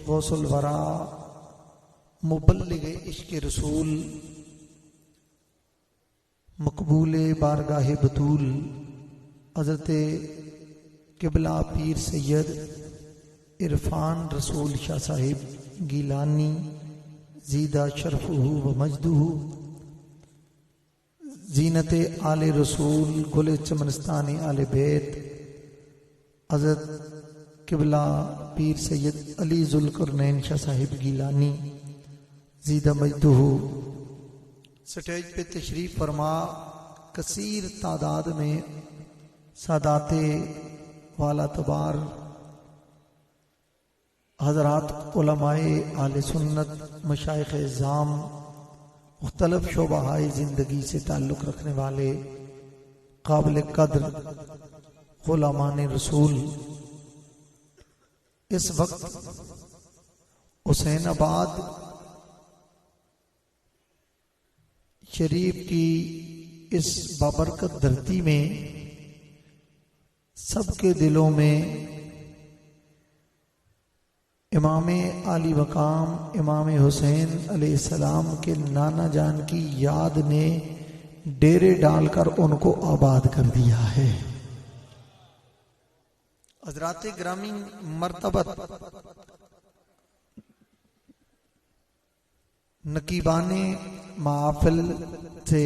गौसुल वरा मुबल्लिग इश्क रसूल मकबूल बारगाह बतूल हज़रत किबला पीर सैयद इरफान रसूल शाह साहिब गीलानी जीदा शरफुहु व मजदुहु जीनत आले रसूल गुल चमनस्तानी आले बैत हज़रत किबला पीर सैयद अली जुल्करनैन शाह साहिब गीलानी जीदा मजदुहु स्टेज पे तशरीफ फरमा कसीर तादाद में सादाते वाला तबार हजरात उलमाए आले सुन्नत मशाइख इज़ाम मुख्तलिफ शोबाहाए ज़िंदगी से ताल्लुक़ रखने वाले काबिल कद्र गुलामान रसूल, इस वक्त हुसैनाबाद शरीफ की इस बाबरकत धरती में सबके दिलों में इमाम आली वकाम इमाम हुसैन अलैहिस्सलाम के नाना जान की याद ने डेरे डालकर उनको आबाद कर दिया है। हज़रात ग्रामी मर्तबत नकीबाने महफिल से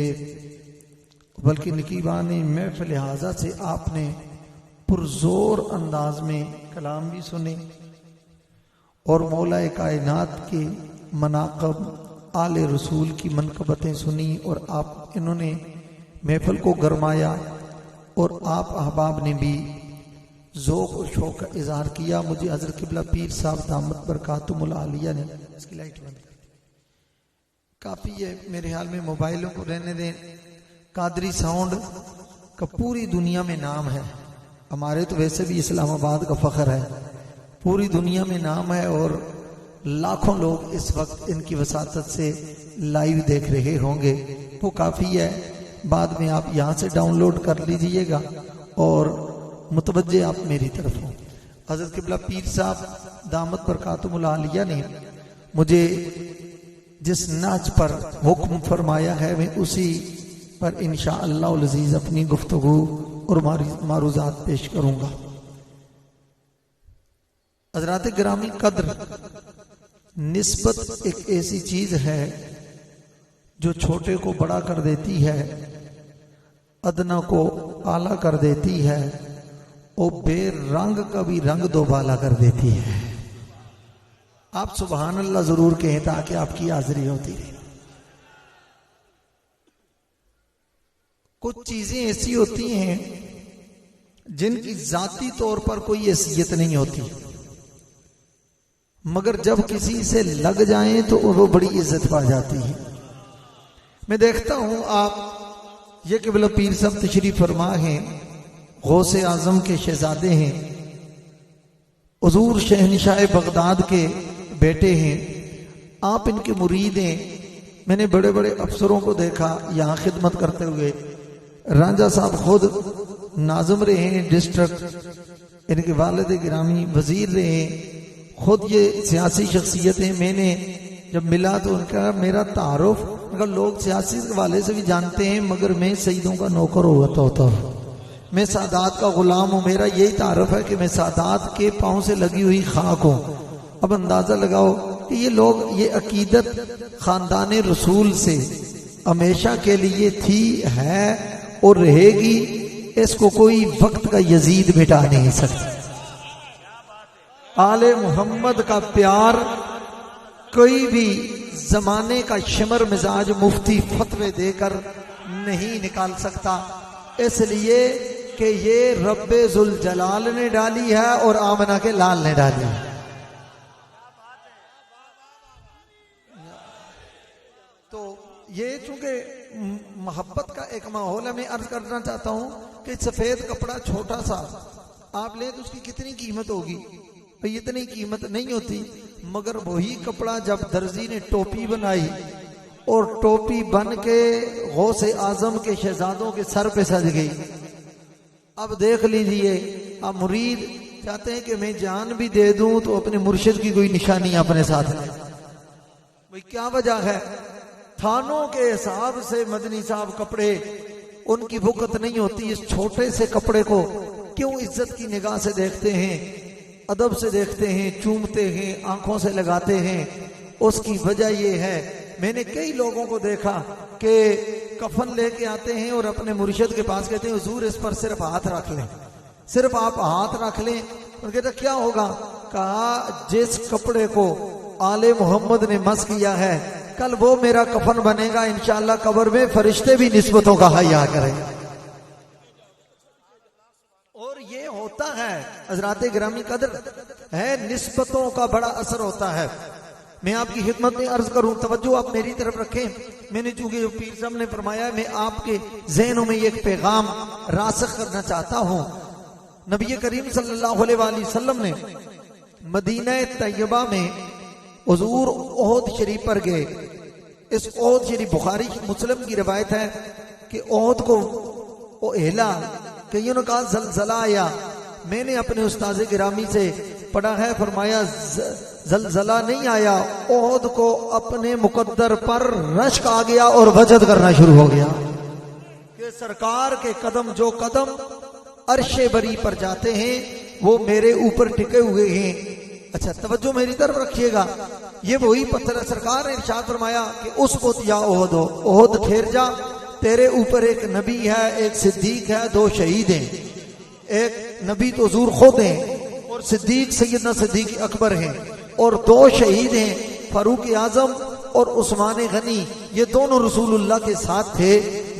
बल्कि नकीबाने महफिल हाजा से आपने पुरजोर अंदाज में कलाम भी सुने और मौलाए कायनात के मनाक़ब आले रसूल की मनक़बतें सुनी और आप इन्होंने महफिल को गरमाया और आप अहबाब ने भी ज़ौक़ और शौक़ का इज़हार किया। मुझे हज़रत किबला पीर साहब दामत बरकातुहुल आलिया ने इसकी लाइट बंद कर दी, काफ़ी है मेरे ख्याल में, मोबाइलों को रहने दें। कादरी साउंड का पूरी दुनिया में नाम है, हमारे तो वैसे भी इस्लामाबाद का फ़ख्र है, पूरी दुनिया में नाम है और लाखों लोग इस वक्त इनकी वसातत से लाइव देख रहे होंगे, वो काफ़ी है। बाद में आप यहाँ से डाउनलोड कर लीजिएगा और मुतवज्जे आप मेरी तरफ हो। हज़रत किबला पीर साहब दामत बरकातुहुल आलिया ने मुझे जिस नाच पर हुक्म फरमाया है मैं उसी पर इंशाअल्लाह अज़ीज़ अपनी गुफ्तगू और मारूज़ात पेश करूँगा। हज़रात गिरामी कद्र, निस्बत एक ऐसी चीज है जो छोटे को बड़ा कर देती है, अदना को आला कर देती है और बेरंग का भी रंग दोबाला कर देती है। आप सुभान अल्लाह जरूर कहें ताकि आपकी हाजिरी होती रहे। कुछ चीजें ऐसी होती हैं जिनकी जाती तौर पर कोई हैसियत नहीं होती, मगर जब किसी से लग जाएं तो वो बड़ी इज्जत पा जाती है। मैं देखता हूं आप ये किबला पीर साहब तशरीफ फरमा हैं, गौसे आजम के शहजादे हैं, हुजूर शहनशाह बगदाद के बेटे हैं, आप इनके मुरीद हैं। मैंने बड़े बड़े अफसरों को देखा यहाँ खिदमत करते हुए। रांझा साहब खुद नाज़िम रहे हैं डिस्ट्रिक्ट, इनके वालिद गिरामी वजीर रहे हैं, खुद ये सियासी शख्सियत है। मैंने जब मिला तो उनका मेरा तारुफ, उनका लोग सियासी वाले से भी जानते हैं मगर मैं सईदों का नौकर होता हूँ, मैं सादात का गुलाम हूँ। मेरा यही तारुफ है कि मैं सादात के पाँव से लगी हुई खाक हूँ। अब अंदाजा लगाओ कि ये लोग, ये अकीदत खानदान रसूल से हमेशा के लिए थी, है और रहेगी। इसको कोई वक्त का यजीद मिटा नहीं सकता। आले मोहम्मद का प्यार कोई भी जमाने का शिमर मिजाज मुफ्ती फतवे देकर नहीं निकाल सकता, इसलिए कि ये रब्बे जुल जलाल ने डाली है और आमना के लाल ने डाली है। तो ये चूंकि मोहब्बत का एक माहौल है, मैं अर्ज करना चाहता हूं कि सफेद कपड़ा छोटा सा आप ले तो उसकी कितनी कीमत होगी भाई, इतनी कीमत नहीं होती, मगर वही कपड़ा जब दर्जी ने टोपी बनाई और टोपी बन के गौसे आजम के शहजादों के सर पे सज गई। अब देख लीजिए, अब मुरीद चाहते हैं कि मैं जान भी दे दूं तो अपने मुर्शिद की कोई निशानी अपने साथ ले। भाई क्या वजह है? थानों के हिसाब से मदनी साहब कपड़े उनकी भुकत नहीं होती। इस छोटे से कपड़े को क्यों इज्जत की निगाह से देखते हैं, अदब से देखते हैं, चूमते हैं, आंखों से लगाते हैं? उसकी वजह यह है, मैंने कई लोगों को देखा कि कफन लेके आते हैं और अपने मुर्शिद के पास कहते हैं हुजूर इस पर सिर्फ हाथ रख लें, सिर्फ आप हाथ रख लें। और कहते क्या होगा? कहा जिस कपड़े को आले मोहम्मद ने मस किया है कल वो मेरा कफन बनेगा इंशाअल्लाह, कब्र में फरिश्ते भी निस्बतों का हया करेंगे। और ये होता है हज़रात गिरामी कदर है, निस्बतों का बड़ा असर होता है। मैं आपकी खिदमत में अर्ज करूं, तवज्जो आप मेरी तरफ रखें। मैंने चूंकि जो पीर साहब ने फरमाया, मैं आपके ज़हनों में एक पैगाम रासख करना चाहता हूं। नबी करीम सल्लल्लाहु अलैहि वसल्लम ने मदीना तैयबा में हुजूर ओहद शरीफ पर गए। इस ओहद शरीफ बुखारी मुस्लिम की रिवायत है कि ओहद को एला, कईयों ने कहा जलजला आया। मैंने अपने उस्ताद गिरामी से पढ़ा है, फरमाया जलजला नहीं आया, ओहद को अपने मुकद्दर पर रश्क आ गया और वजद करना शुरू हो गया कि सरकार के कदम, जो कदम अर्शे बरी पर जाते हैं वो मेरे ऊपर टिके हुए हैं। अच्छा तवज्जो मेरी तरफ रखिएगा, ये वही पत्थर है। सरकार ने इरशाद फरमाया कि उसको या ओहद हो, ओहद ठहर जा, तेरे ऊपर एक नबी है, एक सिद्दीक है, दो शहीद हैं। एक नबी तो हुजूर खुद हैं और सिद्दीक सैयदना सिद्दीक अकबर हैं, और दो शहीद हैं फारूक आजम और उस्मान गनी। ये दोनों रसूलुल्लाह के साथ थे।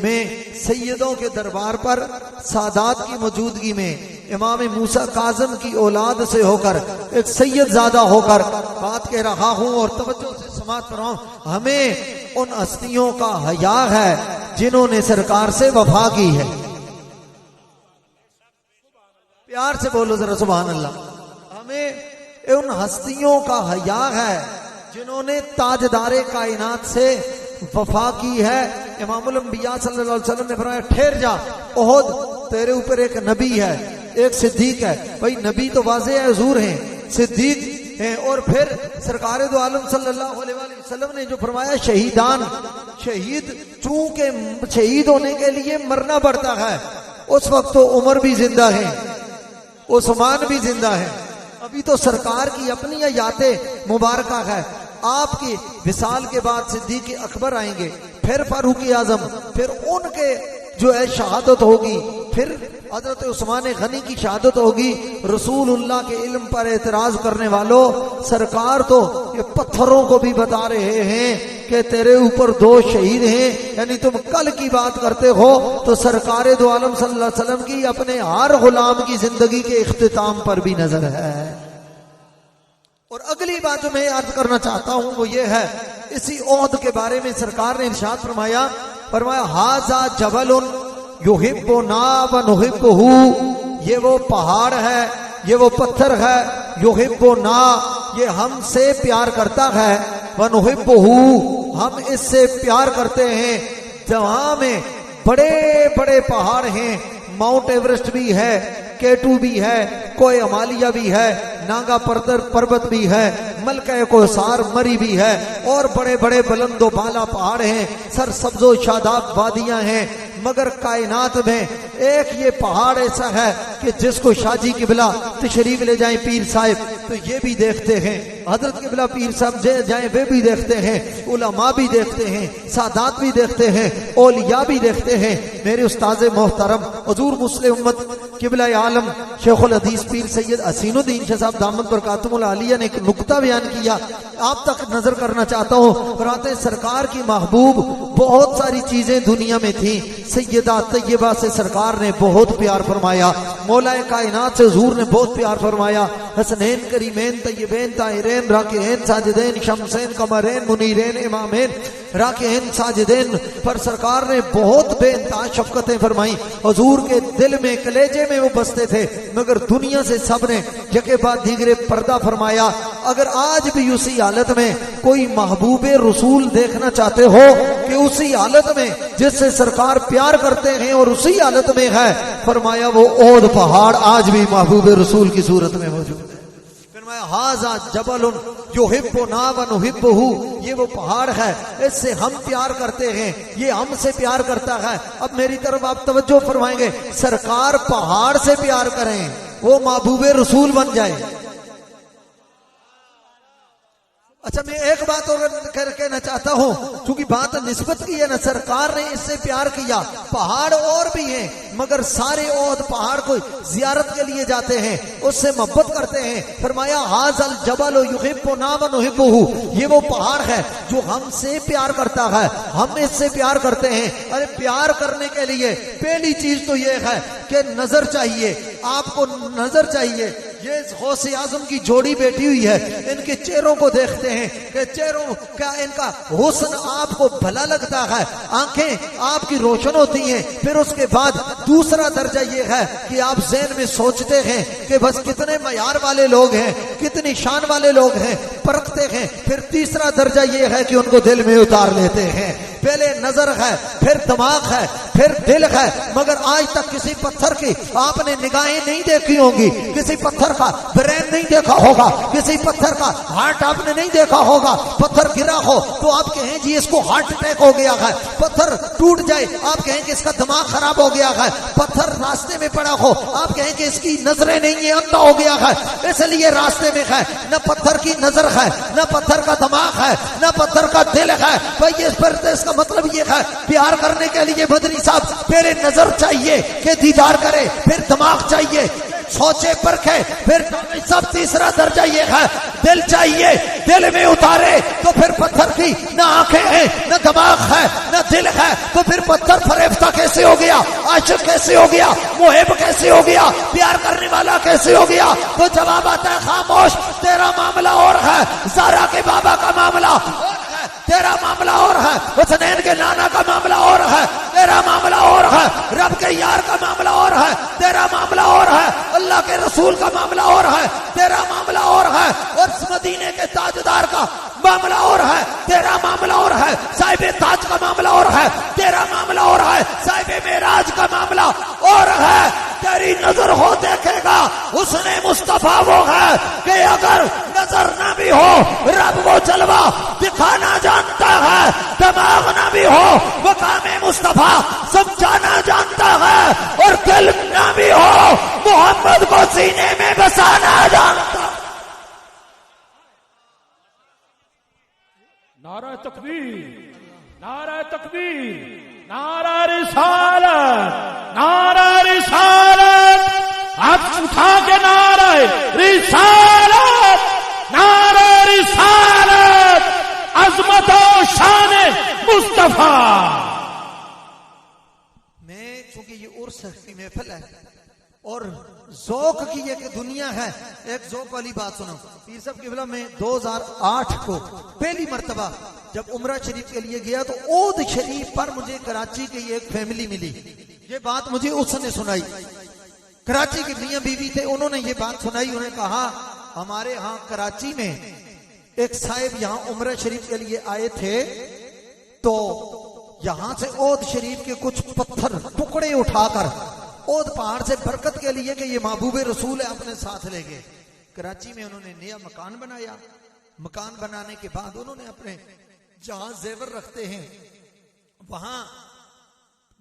मैं सैयदों के दरबार पर सादात की मौजूदगी में इमाम मूसा काज़म की औलाद से होकर एक सैयद ज़ादा होकर बात कह रहा हूं, और तवज्जो से समाअत फरमाओ। हमें उन हस्तियों का हया है जिन्होंने सरकार से वफा की है। प्यार से बोलो जरा सुभान अल्लाह। हमें उन हस्तियों का हया है जिन्होंने ताजदारे कायनात से वफा की है। इमामुल अंबिया सल्लल्लाहु अलैहि वसल्लम ने फरमाया ठहर जा, ओहद तेरे ऊपर एक नबी है, एक सिद्दीक है। भाई नबी तो वाज़ेह है, हुजूर हैं, सिद्दीक हैं, और फिर सरकार दो आलम सल्लल्लाहु अलैहि वसल्लम ने जो फरमाया शहीदान, शहीद चूंकि शहीद होने के लिए मरना पड़ता है। उस वक्त तो उमर भी जिंदा है, उस्मान भी जिंदा है। अभी तो सरकार की अपनी हयाते मुबारका है। आपकी विसाल के बाद सिद्दीक अकबर आएंगे, फिर फारूक आजम, फिर उनके जो है शहादत होगी, फिर हजरत उस्मान गनी की शहादत होगी। रसूलुल्लाह के इल्म पर एतराज करने वालों, सरकार तो ये पत्थरों को भी बता रहे हैं कि तेरे ऊपर दो शहीद हैं। यानी तुम कल की बात करते हो तो सरकार दो आलम सल्लल्लाहु अलैहि वसल्लम की अपने हर गुलाम की जिंदगी के इख्तिताम पर भी नजर है। और अगली बात जो मैं याद करना चाहता हूं वो ये है, इसी ओहद के बारे में सरकार ने इरशाद फरमाया, हाजा जबलुन युहिब्बुना व नुहिब्बुहु, ये वो पहाड़ है, ये वो पत्थर है, युहिब्बुना ये हमसे प्यार करता है, व नुहिब्बुहु हम इससे प्यार करते हैं। जहां में बड़े बड़े पहाड़ हैं, माउंट एवरेस्ट भी है, केटू भी है, कोई अमालिया भी है, नागा पर्वत भी है, मलका कोसार मरी भी है, और बड़े बड़े बुलंदो बाला पहाड़ हैं, सरसब्जो शादाब वादियां हैं। मगर कायनात में एक ये पहाड़ ऐसा है कि जिसको शाजी किबला तशरीफ ले जाएं पीर साहब तो ये भी देखते हैं, हजरत किबला पीर साहब जाएं वे भी देखते हैं, उलमा भी देखते हैं, सादात भी देखते हैं, औलिया भी देखते हैं। मेरे उस्ताद मोहतरम हुजूर मुस्लिम उम्मत किबला आलम शेखुल हदीस पीर सैयद हसीनुद्दीन शाह साहब दामद बरकातुहुल आलिया ने एक नुक्ता बयान किया, आप तक नजर करना चाहता हूँ। फरमाते सरकार की महबूब बहुत सारी चीजें दुनिया में थी, सैयदा तैयबा से सरकार ने बहुत प्यार फरमाया, मौलाए कायनात से हुजूर ने बहुत प्यार फरमाया। हसनैन करीमैन तैयबैन ताहिरैन राकिईन साजिदैन शमसैन कमरैन मुनीरैन इमामैन राकिईन साजिदैन पर सरकार ने बहुत बेइंतहा शफकतें फरमाई। हुजूर के दिल में कलेजे में वो बसते थे, मगर दुनिया से सब ने जगह बाद दीगरे पर्दा फरमाया। अगर आज भी उसी हालत में कोई महबूबे रसूल देखना चाहते हो कि उसी हालत में जिससे सरकार प्यार करते हैं और उसी हालत में है, फरमाया वो ओद पहाड़ आज भी महबूबे रसूल की सूरत में मौजूद है। हाजा जबलुन युहिब्बुना व नुहिब्बुहु, ये वो पहाड़ है, इससे हम प्यार करते हैं, ये हमसे प्यार करता है। अब मेरी तरफ आप तवज्जो फरमाएंगे, सरकार पहाड़ से प्यार करें, वो महबूबे रसूल बन जाए। अच्छा, मैं एक बात और कहना चाहता हूं, क्योंकि बात निस्बत की है ना, सरकार ने इससे प्यार किया। पहाड़ और भी हैं, मगर सारे ओद पहाड़ को जियारत के लिए जाते हैं, उससे मोहब्बत करते हैं। फरमाया हाज़ल जबल युहिब्बुना व नुहिब्बुहु, ये वो पहाड़ है जो हमसे प्यार करता है, हम इससे प्यार करते हैं। अरे प्यार करने के लिए पहली चीज तो ये है कि नजर चाहिए, आपको नजर चाहिए। ये गौसे आजम की जोड़ी बैठी हुई है, इनके चेहरों को देखते हैं कि चेहरों का इनका हुस्न आपको भला लगता है, आंखें आपकी रोशन होती हैं। फिर उसके बाद दूसरा दर्जा ये है कि आप ज़हन में सोचते हैं कि बस कितने मयार वाले लोग हैं, कितनी शान वाले लोग हैं, परखते हैं। फिर तीसरा दर्जा ये है कि उनको दिल में उतार लेते हैं। पहले नजर है, फिर दिमाग है, फिर दिल है। मगर आज तक किसी पत्थर की आपने निगाहें नहीं देखी होंगी, किसी पत्थर का ब्रेन नहीं देखा होगा, किसी पत्थर का हार्ट आपने नहीं देखा होगा। पत्थर गिरा हो तो आप कहें जी इसको हार्ट अटैक हो गया है, पत्थर टूट जाए आप कहें कि इसका दिमाग खराब हो गया है, पत्थर रास्ते में पड़ा हो आप कहें कि इसकी नजरें नहीं है, अंधा हो गया है। इसलिए रास्ते में है, न पत्थर की नजर है, न पत्थर का दिमाग है, न पत्थर का दिल है। भाई इस पर इसका मतलब ये है, प्यार करने के लिए मदनी साहब पहले नजर चाहिए कि दीदार करे, फिर दिमाग चाहिए सोचे परखे, फिर सब तीसरा दर्जा ये है दिल चाहिए, दिल में उतारे तो फिर पत्थर की न आंखें हैं, न दिमाग है, न दिल है, तो फिर पत्थर फरेफ्ता कैसे हो गया, आशिक कैसे हो गया, मुहिब कैसे हो गया, प्यार करने वाला कैसे हो गया। तो जवाब आता है खामोश, तेरा मामला और है, ज़ारा के बाबा का मामला और है, तेरा मामला और है, हुसनैन के नाना का मामला और है, तेरा मामला और है, रब के यार का मामला और है, तेरा मामला और है, अल्लाह के रसूल का मामला और है, तेरा मामला और है, और मदीने के ताजदार का मामला और है, तेरा मामला और है, साहिब ताज का मामला और है, तेरा मामला और है, साहिब मेराज का मामला और है। तेरी नजर हो देखेगा, उसने मुस्तफा वो है कि अगर नजर ना भी हो रब वो जलवा दिखाना जानता है, दिमाग ना भी हो वो कामे मुस्तफा समझाना जानता है, और दिल ना भी हो मोहम्मद को सीने में बसाना जानता। नारा तकबीर, नारा तकबीर, नारा रिसालत, नारा रिसालत, हाथ उठा के नारा रिसालत, नारा रिसालत, अजमत और शान मुस्तफा। मैं चूंकि ये उर्स की महफिल है और ज़ौक़ की एक दुनिया है, एक ज़ौक़ वाली बात सुनो। पीर साहब क़िबला में 2008 को पहली मर्तबा जब उम्रा शरीफ के लिए गया तो ओद शरीफ पर मुझे कराची की एक फैमिली मिली। ये बात मुझे उसने सुनाई, कराची के मियां बीवी थे, उन्होंने ये बात सुनाई। उन्होंने कहा हमारे यहाँ कराची में एक साहिब यहाँ उम्रा शरीफ के लिए आए थे, तो यहां से ओद शरीफ के कुछ पत्थर टुकड़े उठाकर ओद पहाड़ से बरकत के लिए कि ये महबूबे रसूल है अपने साथ ले गए। कराची में उन्होंने नया मकान बनाया। मकान बनाने के बाद उन्होंने अपने जहां जेवर रखते हैं वहां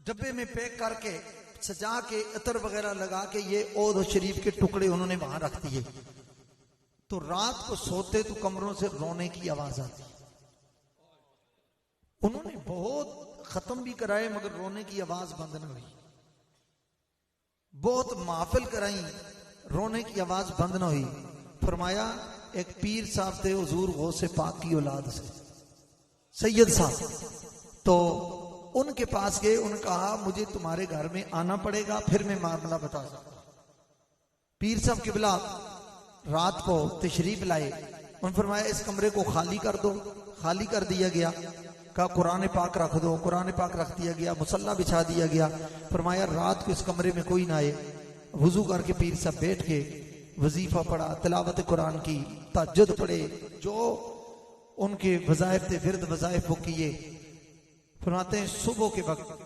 डब्बे में पैक करके सजा के इतर वगैरह लगा के ये ओद शरीफ के टुकड़े उन्होंने वहां रख दिए। तो रात को सोते तो कमरों से रोने की आवाज आती। उन्होंने बहुत खत्म भी कराए मगर रोने की आवाज बंद न हुई। बहुत महफिल कराई, रोने की आवाज बंद न हुई। फरमाया एक पीर साहब थे हुजूर गौसे पाक की औलाद से, सैयद साहब, तो उनके पास गए। उन्होंने कहा मुझे तुम्हारे घर में आना पड़ेगा, फिर मैं मामला बता सकता। पीर साहब क़िबला रात को तशरीफ लाए। उन्होंने फरमाया इस कमरे को खाली कर दो। खाली कर दिया गया। कहा कुरान पाक रख दो। कुरान पाक रख दिया गया, मुसल्ला बिछा दिया गया। फरमाया रात को इस कमरे में कोई ना आए। वुजू करके पीर साहब बैठ के वजीफा पढ़ा, तिलावत कुरान की, तहज्जुद पढ़े, जो उनके वज़ाइफ थे, फिर वज़ाइफ वो किए। फरमाते हैं सुबह के वक्त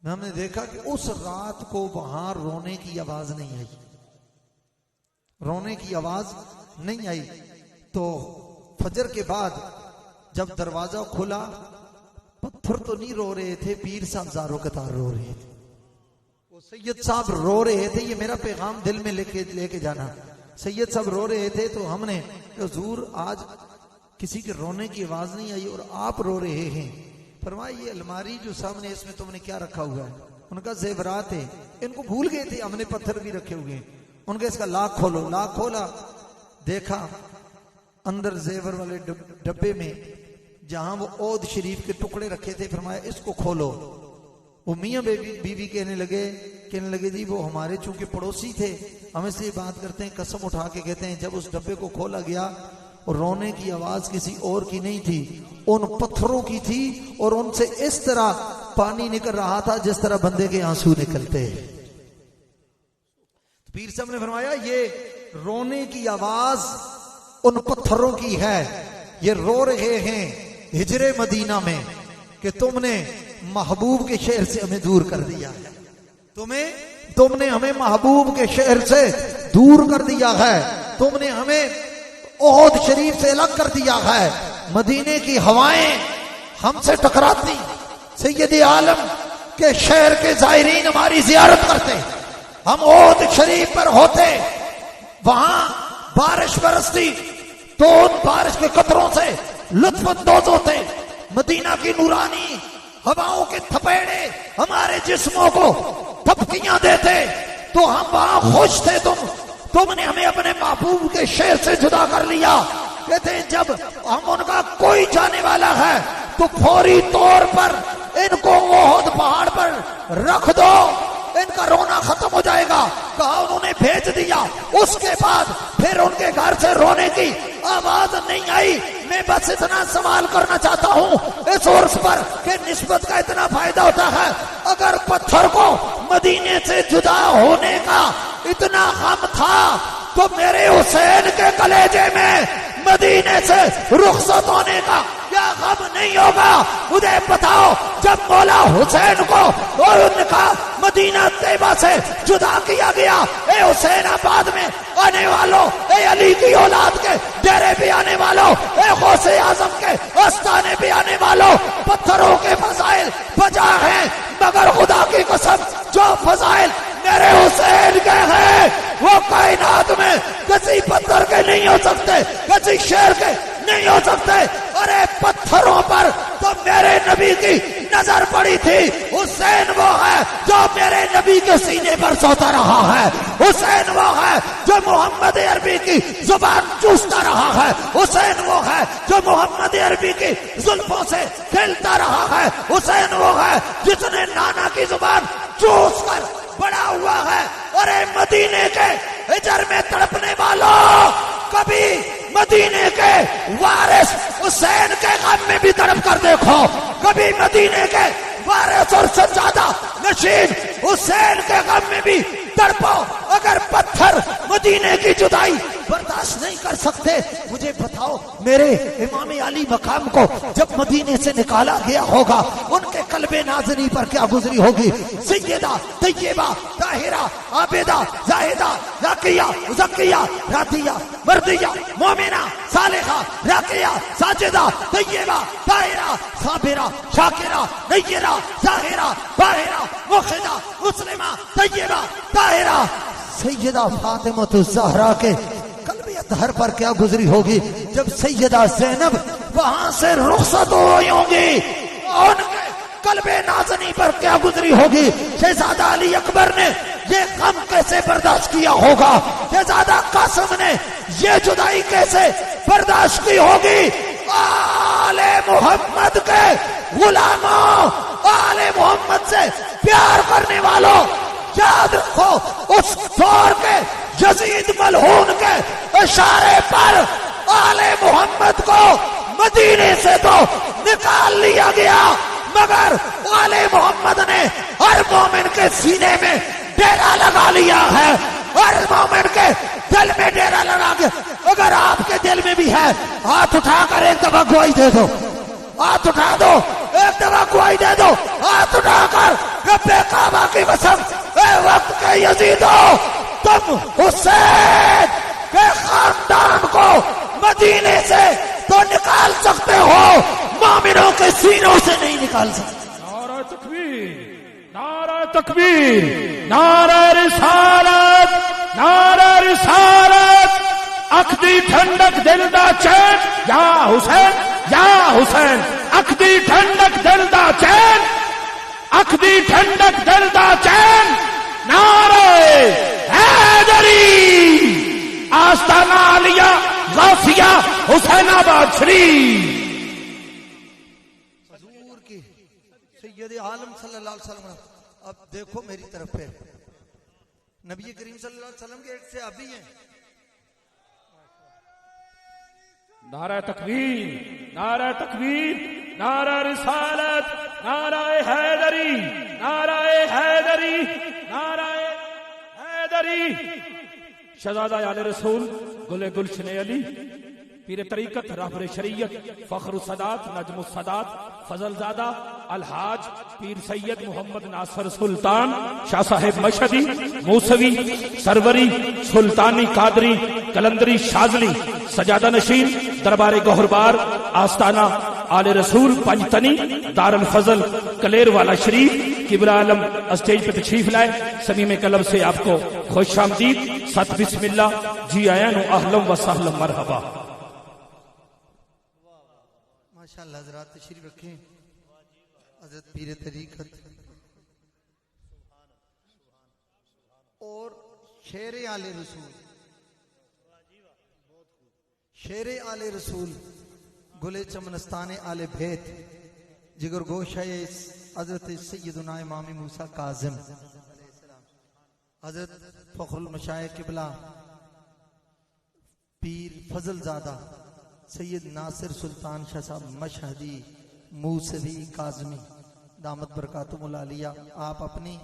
हमने देखा कि उस रात को वहां रोने की आवाज नहीं आई, रोने की आवाज नहीं आई। तो फजर के बाद जब दरवाजा खुला, पत्थर तो नहीं रो रहे थे, पीर साहब ज़ारो कतार रो रहे थे, वो सैयद साहब रो रहे थे। ये मेरा पैगाम दिल में लेके जाना। सैयद साहब रो रहे थे तो हमने, हुजूर आज किसी के रोने की आवाज नहीं आई और आप रो रहे हैं। फरमाया ये अलमारी जो सामने, इसमें तुमने क्या रखा हुआ है? उनका जेवरात है। इनको भूल गए थे, हमने पत्थर भी रखे हुए हैं। उनका इसका लाख खोलो। लाख खोला, देखा अंदर जेवर वाले डब्बे में जहां वो ओद शरीफ के टुकड़े रखे थे। फरमाया इसको खोलो। वो मियाँ बीवी कहने लगे जी वो हमारे चूंकि पड़ोसी थे, हम इसलिए बात करते हैं, कसम उठा के कहते हैं जब उस डब्बे को खोला गया और रोने की आवाज किसी और की नहीं थी, उन पत्थरों की थी, और उनसे इस तरह पानी निकल रहा था जिस तरह बंदे के आंसू निकलते हैं। पीर साहब ने फरमाया ये रोने की आवाज उन पत्थरों की है, ये रो रहे हैं हिजरे मदीना में कि तुमने महबूब के शहर से हमें दूर कर दिया है, तुमने हमें महबूब के शहर से दूर कर दिया है, तुमने हमें ओहद शरीफ से अलग कर दिया है। मदीने की हवाएं हमसे टकराती, सैयद आलम के शहर के जायरीन हमारी जियारत करते, हम ओहद शरीफ पर होते, वहां बारिश बरसती तो उन बारिश के कतरों से लुत्फअंदोज होते। मदीना की नूरानी हवाओं के थपेड़े हमारे जिस्मों को थपकियां देते तो हम वहां खुश थे। तुमने हमें अपने महबूब के शहर से जुदा कर लिया। कहते हैं जब हम उनका कोई जाने वाला है तो फौरी तौर पर इनको ओहद पहाड़ पर रख दो, इनका रोना खत्म हो जाएगा। कहा, उन्होंने भेज दिया। उसके बाद फिर उनके घर से रोने की आवाज नहीं आई। मैं बस इतना सवाल करना चाहता हूं इस उर्स पर कि निस्बत का इतना फायदा होता है। अगर पत्थर को मदीने से जुदा होने का इतना गम था तो मेरे हुसैन के कलेजे में मदीने से रुखसत होने का क्या गम नहीं होगा? मुझे बताओ, जब मौला हुसैन को और उनका मदीना तैयबा से जुदा किया गया, ए हुसैनाबाद में आने वालों, ए अली की औलाद के डेरे भी आने वालों, ए गौसे आजम के आस्थाने भी आने वालों, पत्थरों के फजाइल बजा है, मगर खुदा की कसम जो फजाइल मेरे हुसैन के हैं वो कायनात में किसी पत्थर के नहीं हो सकते, किसी शेर के नहीं हो सकते। अरे पत्थरों पर तो मेरे नबी की नजर पड़ी थी। हुसैन वो है जो मेरे नबी के सीने पर सोता रहा है। हुसैन वो है जो मोहम्मद अरबी की जुबान चूसता रहा है। हुसैन वो है जो मोहम्मद अरबी की जुल्फों से खेलता रहा है। हुसैन वो है जिसने नाना की जुबान चूस कर बड़ा हुआ है। अरे मदीने के हिजर में तड़पने वालों, कभी मदीने के वारिस हुसैन के गम में भी तड़प कर देखो। कभी मदीने के वारिस और सज्जादा नशीन हुसैन के गम में भी तड़पो। अगर पत्थर मदीने की जुदाई बर्दाश्त नहीं कर सकते, मुझे बताओ मेरे इमाम अली मकाम को जब मदीने से निकाला गया होगा उनके कल्बे नाज़नी पर क्या गुजरी होगी। सैयदा तैयबा ताहिरा आबिदा जाहिदा जाकिया ज़किया रादिया मर्दिया मोमिना सालिहा राकिया साजिदा तैयबा ताहिरा साबिरा शाकिरा नय्यरा जाहिरा बाहिरा मुखिदा मुस्लिमा तैयबा ताहिरा सैयदा फातिमा ज़हरा के कल्बे अतहर पर क्या गुजरी होगी जब सैयदा ज़ैनब वहां से रुखसत हुई होंगी। उनके कल्बे नाज़नी पर क्या गुजरी होगी। शहजादा अली अकबर ने ये गम कैसे बर्दाश्त किया होगा। शहजादा कासिम ने ये जुदाई कैसे बर्दाश्त की होगी। आले मोहम्मद के गुलामों, आले मोहम्मद से प्यार करने वालों, याद रखो उस दौर के यजीद मलहून के इशारे पर आले मोहम्मद को मदीने से तो निकाल लिया गया, मगर आले मोहम्मद ने हर मोमिन के सीने में डेरा लगा लिया है। और मोमेंट के दिल में डेरा लगा के, अगर आपके दिल में भी है, हाथ उठाकर एक दफा गवाही दे दो, हाथ उठा दो, एक दफा गवाही दे दो, हाथ उठाकर रब्बे काबा की कसम, ए वक्त के यजीदो, तुम हुसैन के खानदान को मदीने से तो निकाल सकते हो, मोमिनों के सीनों से नहीं निकाल सकते। नारा तकबीर, नारा तकबीर, नारा रिसालत, नारा रिसालत, अखदी ठंडक दिल दा चैन, या हुसैन, या हुसैन, अखदी ठंडक दिल दा चैन, अखदी ठंडक दिल दा चैन, नारे हैदरी, आस्ताना आलिया गौसिया हुसैनाबाद शरीफ। हुजूर की सैयद आलम सल्लल्लाहु अलैहि वसल्लम, अब देखो मेरी तरफ पे, नबी करीम सल्लल्लाहु अलैहि वसल्लम के एक से अभी हैं। नारा तकबीर, नारा तकबीर, नारा रिसालत, नारा हैदरी, नारा हैदरी, नारा हैदरी। शहजादा आले रसूल गुले गुलशन अली, पीर तरीकत, रहबर शरीयत, फख्र सदात, नजम सदात, फजलजादा अलहाज पीर सैयद मोहम्मद नासर सुल्तान शाह साहेब मशहदी, मूसवी, सरवरी, सुल्तानी, कादरी, कलंदरी, शाजली, सजादा नशीन, दरबार गौहरबार, आस्ताना आले रसूल, पंजतनी, दारुल फजल, कलेर वाला शरीफ, किबला आलम स्टेज पे तशरीफ लाए। सभी में कलब से आपको खुश आमदीद, सत बिस्मिल्लाह, जी आया नो अहलम व सहलम मरहबा। माशाअल्लाह, हजरात तशरीफ रखें। हजरत पीर तरीकत और शेर आले रसूल, शेर आले रसूल, गुले चमनस्तान आले भेद, जिगर गोशा हजरत सैयदना इमाम मूसा काजिम, हजरत फखरुल मशाइख किबला पीर फजलजादा सैयद नासिर सुल्तान शाह साहब मशहदी, मूसवी, काजमी, दामत बरकातुहुल आलिया, आप अपनी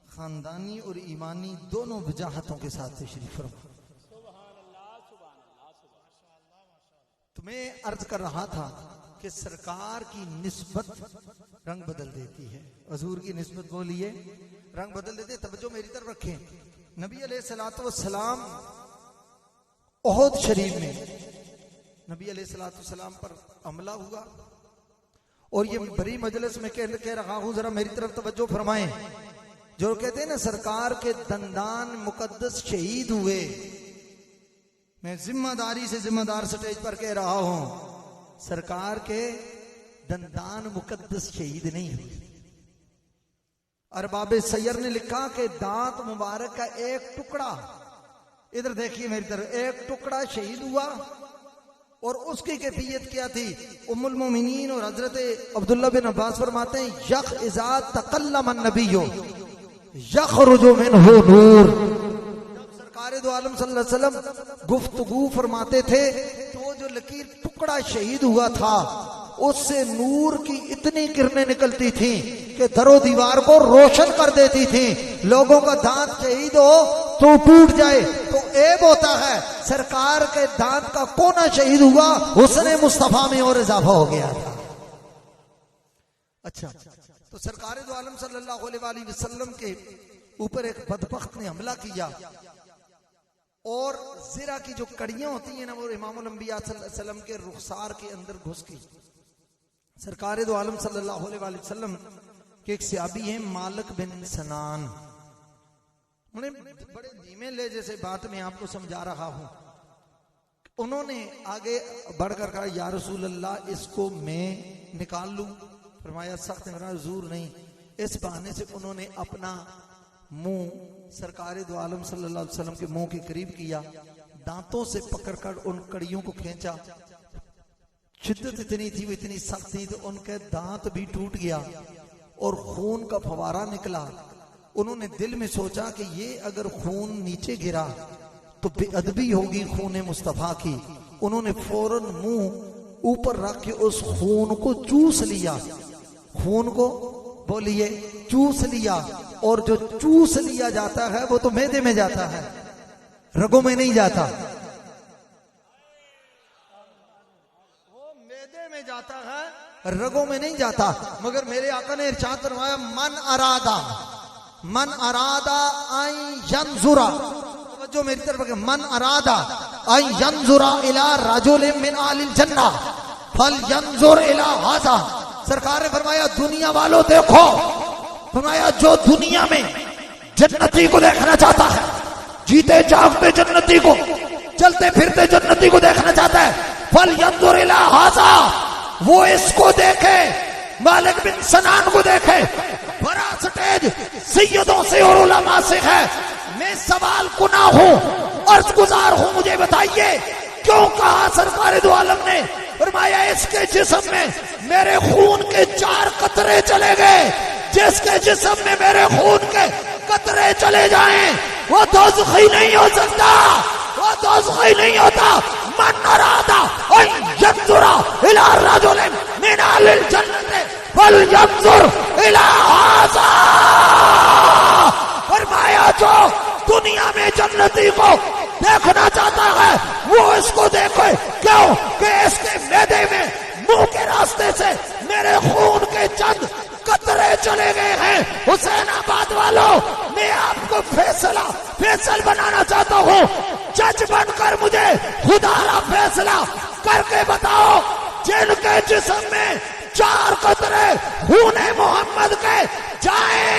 खानदानी और ईमानी दोनों वजाहतों के साथ तशरीफ फरमा। तुम्हें अर्ज कर रहा था कि सरकार की निस्बत रंग बदल देती है, हुजूर की निस्बत बोलिए रंग बदल देते। तवज्जो मेरी तरफ रखें। नबी अलैहिस्सलातु वस्सलाम ओहद शरीफ में नबी अलैहिस्सलाम पर हमला हुआ और ये बड़ी मजलिस में कह रहा हूं, जरा मेरी तरफ तवज्जो फरमाएं। जो कहते हैं ना सरकार के दंदान मुकद्दस शहीद हुए, मैं जिम्मेदारी से जिम्मेदार स्टेज पर कह रहा हूं, सरकार के दंदान मुकद्दस शहीद नहीं हुए। अरबाब सैयर ने लिखा कि दांत मुबारक का एक टुकड़ा, इधर देखिए मेरी तरफ, एक टुकड़ा शहीद हुआ और उसकी कैफियत क्या थी? उम्मुल मोमिनीन और हजरत अब्दुल्ला बिन अब्बास फरमाते हैं, यख इज़ा तकल्लम नबियो यखरुजु मिनहु नूर। जब सरकार दो आलम सल्लल्लाहु अलैहि वसल्लम गुफ्तगू फरमाते थे तो जो लकीर टुकड़ा शहीद हुआ था उससे नूर की इतनी किरणें निकलती थी कि दरो दीवार को रोशन कर देती थी। लोगों का दांत शहीद हो तो टूट जाए तो ऐब होता है, सरकार के दांत का कोना शहीद हुआ, हुस्ने मुस्तफा में और इजाफा हो गया था। अच्छा, तो सरकार दो आलम सल्लल्लाहु अलैहि वसल्लम के ऊपर एक बदबख्त ने हमला किया और ज़िरा की जो कड़ियां होती हैं ना, वो इमामुल अंबिया सल्लल्लाहु अलैहि वसल्लम के रुखसार के अंदर घुस गई। सरकार दो आलम सल्लल्लाहु अलैहि वसल्लम के एक सहाबी हैं मालिक बिन सनान, उन्हें बड़े धीमे लहजे से बात मैं आपको समझा रहा हूं। उन्होंने आगे बढ़कर कहा, या रसूल अल्लाह, इसको मैं निकाल लूं? फरमाया सख्त हुजूर नहीं। इस बहाने से उन्होंने अपना मुंह सरकार दो आलम सल्लल्लाहु अलैहि वसल्लम के मुंह के करीब किया, दांतों से पकड़कर उन कड़ियों को खींचा। शिद्दत इतनी थी, वो इतनी सख्त थी तो उनके दांत भी टूट गया और खून का फवारा निकला। उन्होंने दिल में सोचा कि ये अगर खून नीचे गिरा तो बेअदबी होगी खून मुस्तफा की। उन्होंने फौरन मुंह ऊपर रख के उस खून को चूस लिया, खून को बोलिए चूस लिया। और जो चूस लिया जाता है वो तो मैदे में जाता है, रगों में नहीं जाता। वो मैदे में जाता है, रगों में नहीं जाता। मगर मेरे आका ने इरशाद फरमाया मन अरादा आई यंजुरा, जो मेरी तरफ मन अरादा आई यंजुरा इला रजुलिन मिन आलिल जन्ना फल यंजुर इला हाजा। सरकार ने फरमाया दुनिया वालों देखो, फरमाया जो दुनिया में जन्नती को देखना चाहता है, जीते जागते जन्नती को, चलते फिरते जन्नती को देखना चाहता है, फल यंजुर इला हाजा, वो इसको देखे, मालिक बिन सनान को देखे। बड़ा स्टेज सैयदों से और उलमा से है। मैं सवाल कुना हूं, अर्ज गुजार हूं, मुझे बताइए क्यों कहा सरकार दो आलम ने फरमाया इसके जिस्म में मेरे खून के 4 कतरे चले गए। जिसके जिस्म में मेरे खून के कतरे चले जाएं वो दोज़खी नहीं हो सकता, वो दोज़खी नहीं होता। मन अरादा अन यंजुरा इला रजुलिन मिन अहलिल जन्नति फलयंजुर इला हाज़ा। फरमाया जो दुनिया में जन्नती को देखना चाहता है वो इसको देखे। क्यों कि इसके मैदे में, मुंह के रास्ते से मेरे खून के चंद कतरे चले गए हैं। हुसैनाबाद वालों, मैं आपको फैसल बनाना चाहता हूँ। जज बनकर मुझे खुदारा फैसला करके बताओ, जिनके जिस्म में 4 कतरे खूने मोहम्मद के जाए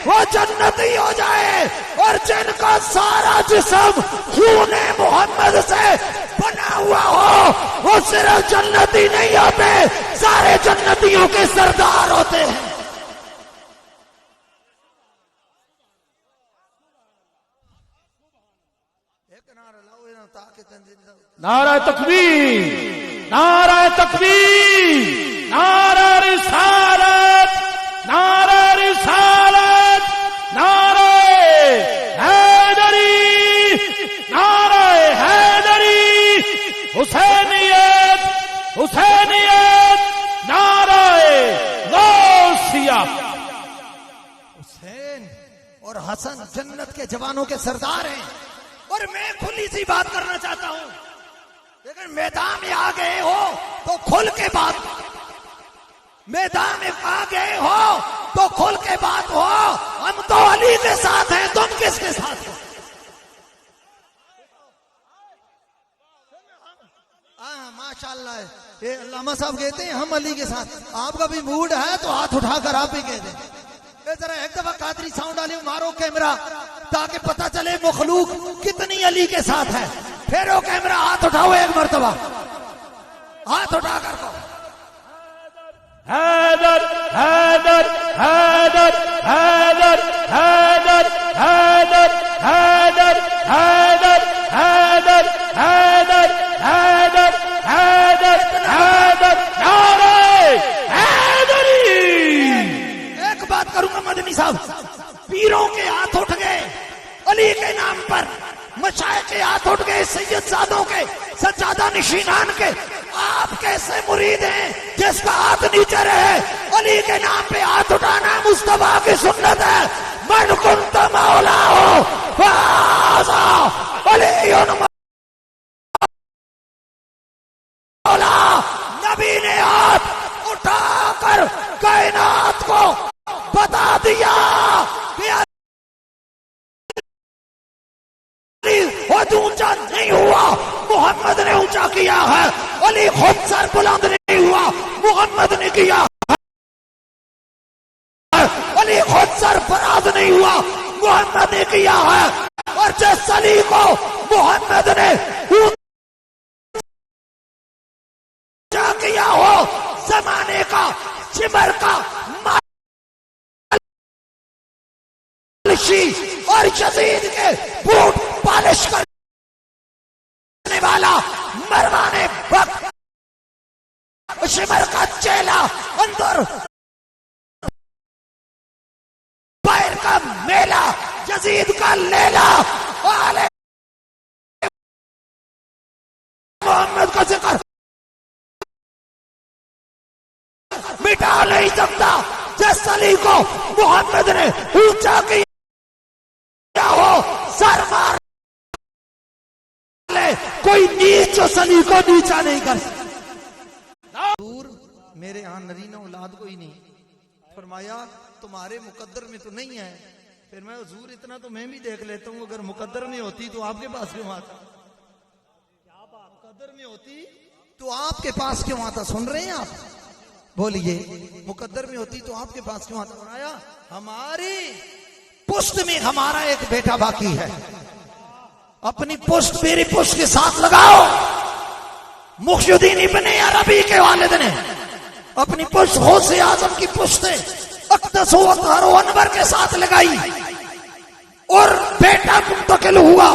वो जन्नती हो जाए, और जिनका सारा जिस्म खूने मोहम्मद से बना हुआ हो वो सिर्फ जन्नती नहीं होते, सारे जन्नतियों के सरदार होते हैं। नारा तकबीर, नारा तकबीर, नारा रिसालत, नारा रिसालत, नारा हैदरी, नारा हैदरी, हुसैनियत, हुसैनियत, नारा गौसिया। हुसैन और हसन जन्नत के जवानों के सरदार हैं। और मैं खुली सी बात करना चाहता हूं, लेकिन मैदान में आ गए हो तो खुल के बात, मैदान में आ गए हो तो खुल के बात हो। हम तो अली के साथ हैं, तुम किसके साथ हो? माशाल्लाह, ये अल्लामा साहब कहते हैं हम अली के साथ। आपका भी मूड है तो हाथ उठाकर आप भी कह दें। जरा एक दफा कादरी साउंड वाले मारो कैमरा, ताकि पता चले मखलूक कितनी अली के साथ है। फेरो कैमरा, हाथ उठाओ एक मर्तबा, हाथ उठा कर को हैदर, हैदर, हैदर, हैदर, हैदर, हैदर, हैदर, हैदर, हैदर, हैदर, हैदर, हैदर, हैदर, नारे हैदरी। एक बात करूंगा मदनी साहब, पीरों के हाथ उठ गए अली के नाम पर, मशाइख के हाथ उठ गए सैयदजादों के, सज्जादा निशीनान के। आप कैसे मुरीद हैं जिसका हाथ नीचे रहे? अली के नाम पे हाथ उठाना मुस्तफा की सुन्नत है। मन कुंत मौला हो फाज़ा अलीयुन मौला। नबी ने हाथ उठाकर कायनात को बता दिया कि खुद ऊंचा नहीं हुआ, मोहम्मद ने ऊंचा किया है। अली खुद सर बुलंद नहीं हुआ, मोहम्मद ने किया है। अली खुद सर फराज नहीं हुआ, मोहम्मद ने किया है। और जिस अली को मोहम्मद ने ऊंचा किया हो, जमाने का सिमर का मालिशी और यजीद के बूट पालिश करने वाला, मरवाने वक्त शिमर का चेला, अंदर पैर का मेला, यजीद का लेला, आले मोहम्मद का जिक्र मिटा नहीं सकता। जिस अली को मोहम्मद ने ऊंचा किया हो, सर मार ले, कोई नीच उस अली को नीचा नहीं कर सकता। मेरे यहां नरीना औलाद कोई नहीं, फरमाया तुम्हारे मुकद्दर में तो नहीं है। फिर मैं हुजूर इतना तो मैं भी देख लेता हूं, अगर मुकद्दर में होती तो आपके पास क्यों आता? मुकद्दर में होती तो आपके पास क्यों आता? सुन रहे हैं आप? बोलिए, मुकद्दर में होती तो आपके पास क्यों आता? फरमाया हमारी पुश्त में हमारा एक बेटा बाकी है, अपनी पुश्त मेरी पुश्त के साथ लगाओ। मुख्युद्दीन इब्ने अरबी के वालिद ने अपनी पुश्त गौसे आजम की पुश्त अक़दस व अतहर व अनवर के साथ लगाई और बेटा मुंतकिल हुआ,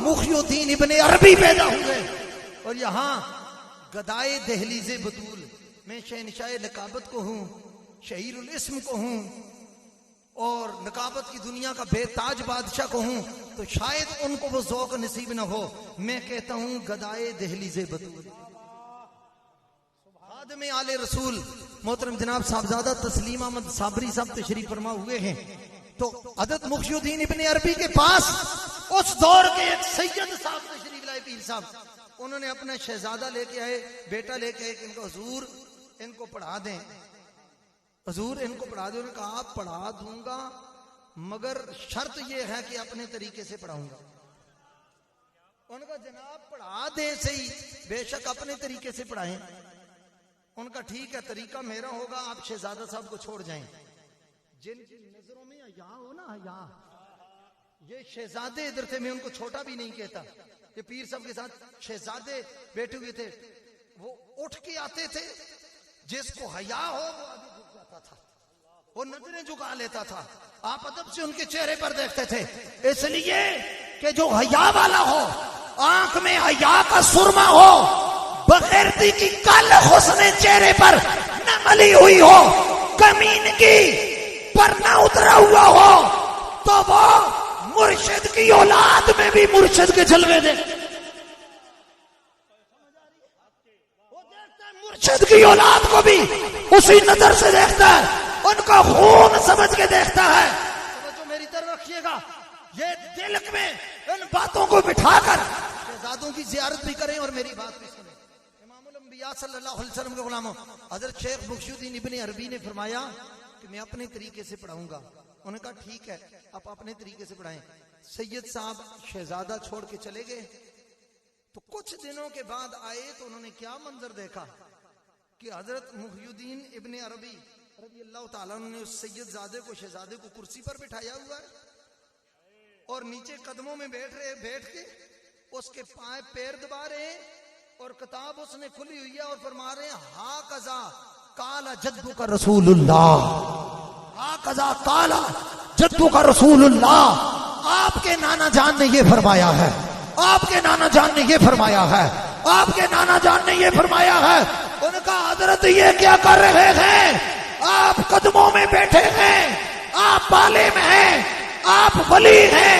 मुख्युद्दीन इब्ने अरबी पैदा हुए। और यहां गदाए दहलीज़े बतूल मैं शहनशाह नकाबत को हूं, शहीरुल इस्म को हूं और नकाबत की दुनिया का बेताज बादशाह को हूं, तो शायद उनको वो ज़ौक़ नसीब न हो। मैं कहता हूं गदाए दहलीज़े बतूल में आले रसूल मोहतरम जनाब साहबजादा तस्लीम अहमद साबरी साहब तशरीफ फरमा हुए हैं। तो हज़रत मुख्युद्दीन इब्ने अरबी के पास उस दौर के एक सैयद साहब तशरीफ लाए, पीर साहब, उन्होंने अपना शहजादा लेके आए, बेटा लेके आए कि इनको हुजूर इनको पढ़ा दें, हुजूर इनको पढ़ा दें। उन्होंने कहा पढ़ा दूंगा मगर शर्त यह है कि अपने तरीके से पढ़ाऊंगा। उनका जनाब पढ़ा दें सही, बेशक अपने तरीके से पढ़ाएं। उनका ठीक है, तरीका मेरा होगा, आप शहजादा साहब को छोड़ जाएं। जिनकी नजरों में हया हो ना, हया, ये शहजादे इधर थे, मैं उनको छोटा भी नहीं कहता। ये पीर साहब के साथ शहजादे बैठे हुए थे, वो उठ के आते थे, जिसको हया हो वो आगे झुक जाता था, वो नजरें झुका लेता था। आप अदब से उनके चेहरे पर देखते थे, इसलिए कि जो हया वाला हो, आंख में हया का सुरमा हो, बगैरती की काल हुस्ने चेहरे पर न मली हुई हो, कमीन की पर न उतरा हुआ हो, तो वो मुर्शिद की औलाद में भी मुर्शिद के जलवे दे। वो देखता है मुर्शिद की औलाद को भी उसी नजर से देखता है, उनका खून समझ के देखता है। तो मेरी तरफ रखिएगा, ये दिल में इन बातों को बिठाकर शहजादों की जियारत भी करें और मेरी बात भी सुने। इमामुल अंबिया सल्लल्लाहु अलैहि वसल्लम के गुलामों हजरत शेख मुख्युद्दीन इब्ने अरबी ने फरमाया कि मैं अपने तरीके से पढ़ाऊंगा। उन्होंने कहा ठीक है, आप अपने तरीके से पढ़ाएं। सैयद साहब शहजादा छोड़ के चले गए। तो कुछ दिनों के बाद आए तो उन्होंने क्या मंजर देखा कि हजरत मुख्युद्दीन इब्ने अरबी रज़ी अल्लाह ताला ने उस सैयदजादे को, शहजादे को कुर्सी पर बिठाया हुआ है और नीचे कदमों में बैठ के उसके पैर दबा रहे हैं और किताब उसने खुली हुई है और फरमा रहे हैं हा कजा काला जद्दू का रसूलुल्लाह, हा कजा काला जद्दू का रसूलुल्लाह। आपके नाना जान ने ये फरमाया है, आपके नाना जान ने ये फरमाया है, आपके नाना जान ने ये फरमाया है। उनका हजरत ये क्या कर रहे हैं? आप कदमों में बैठे हैं, आप बालिम हैं, आप वली हैं,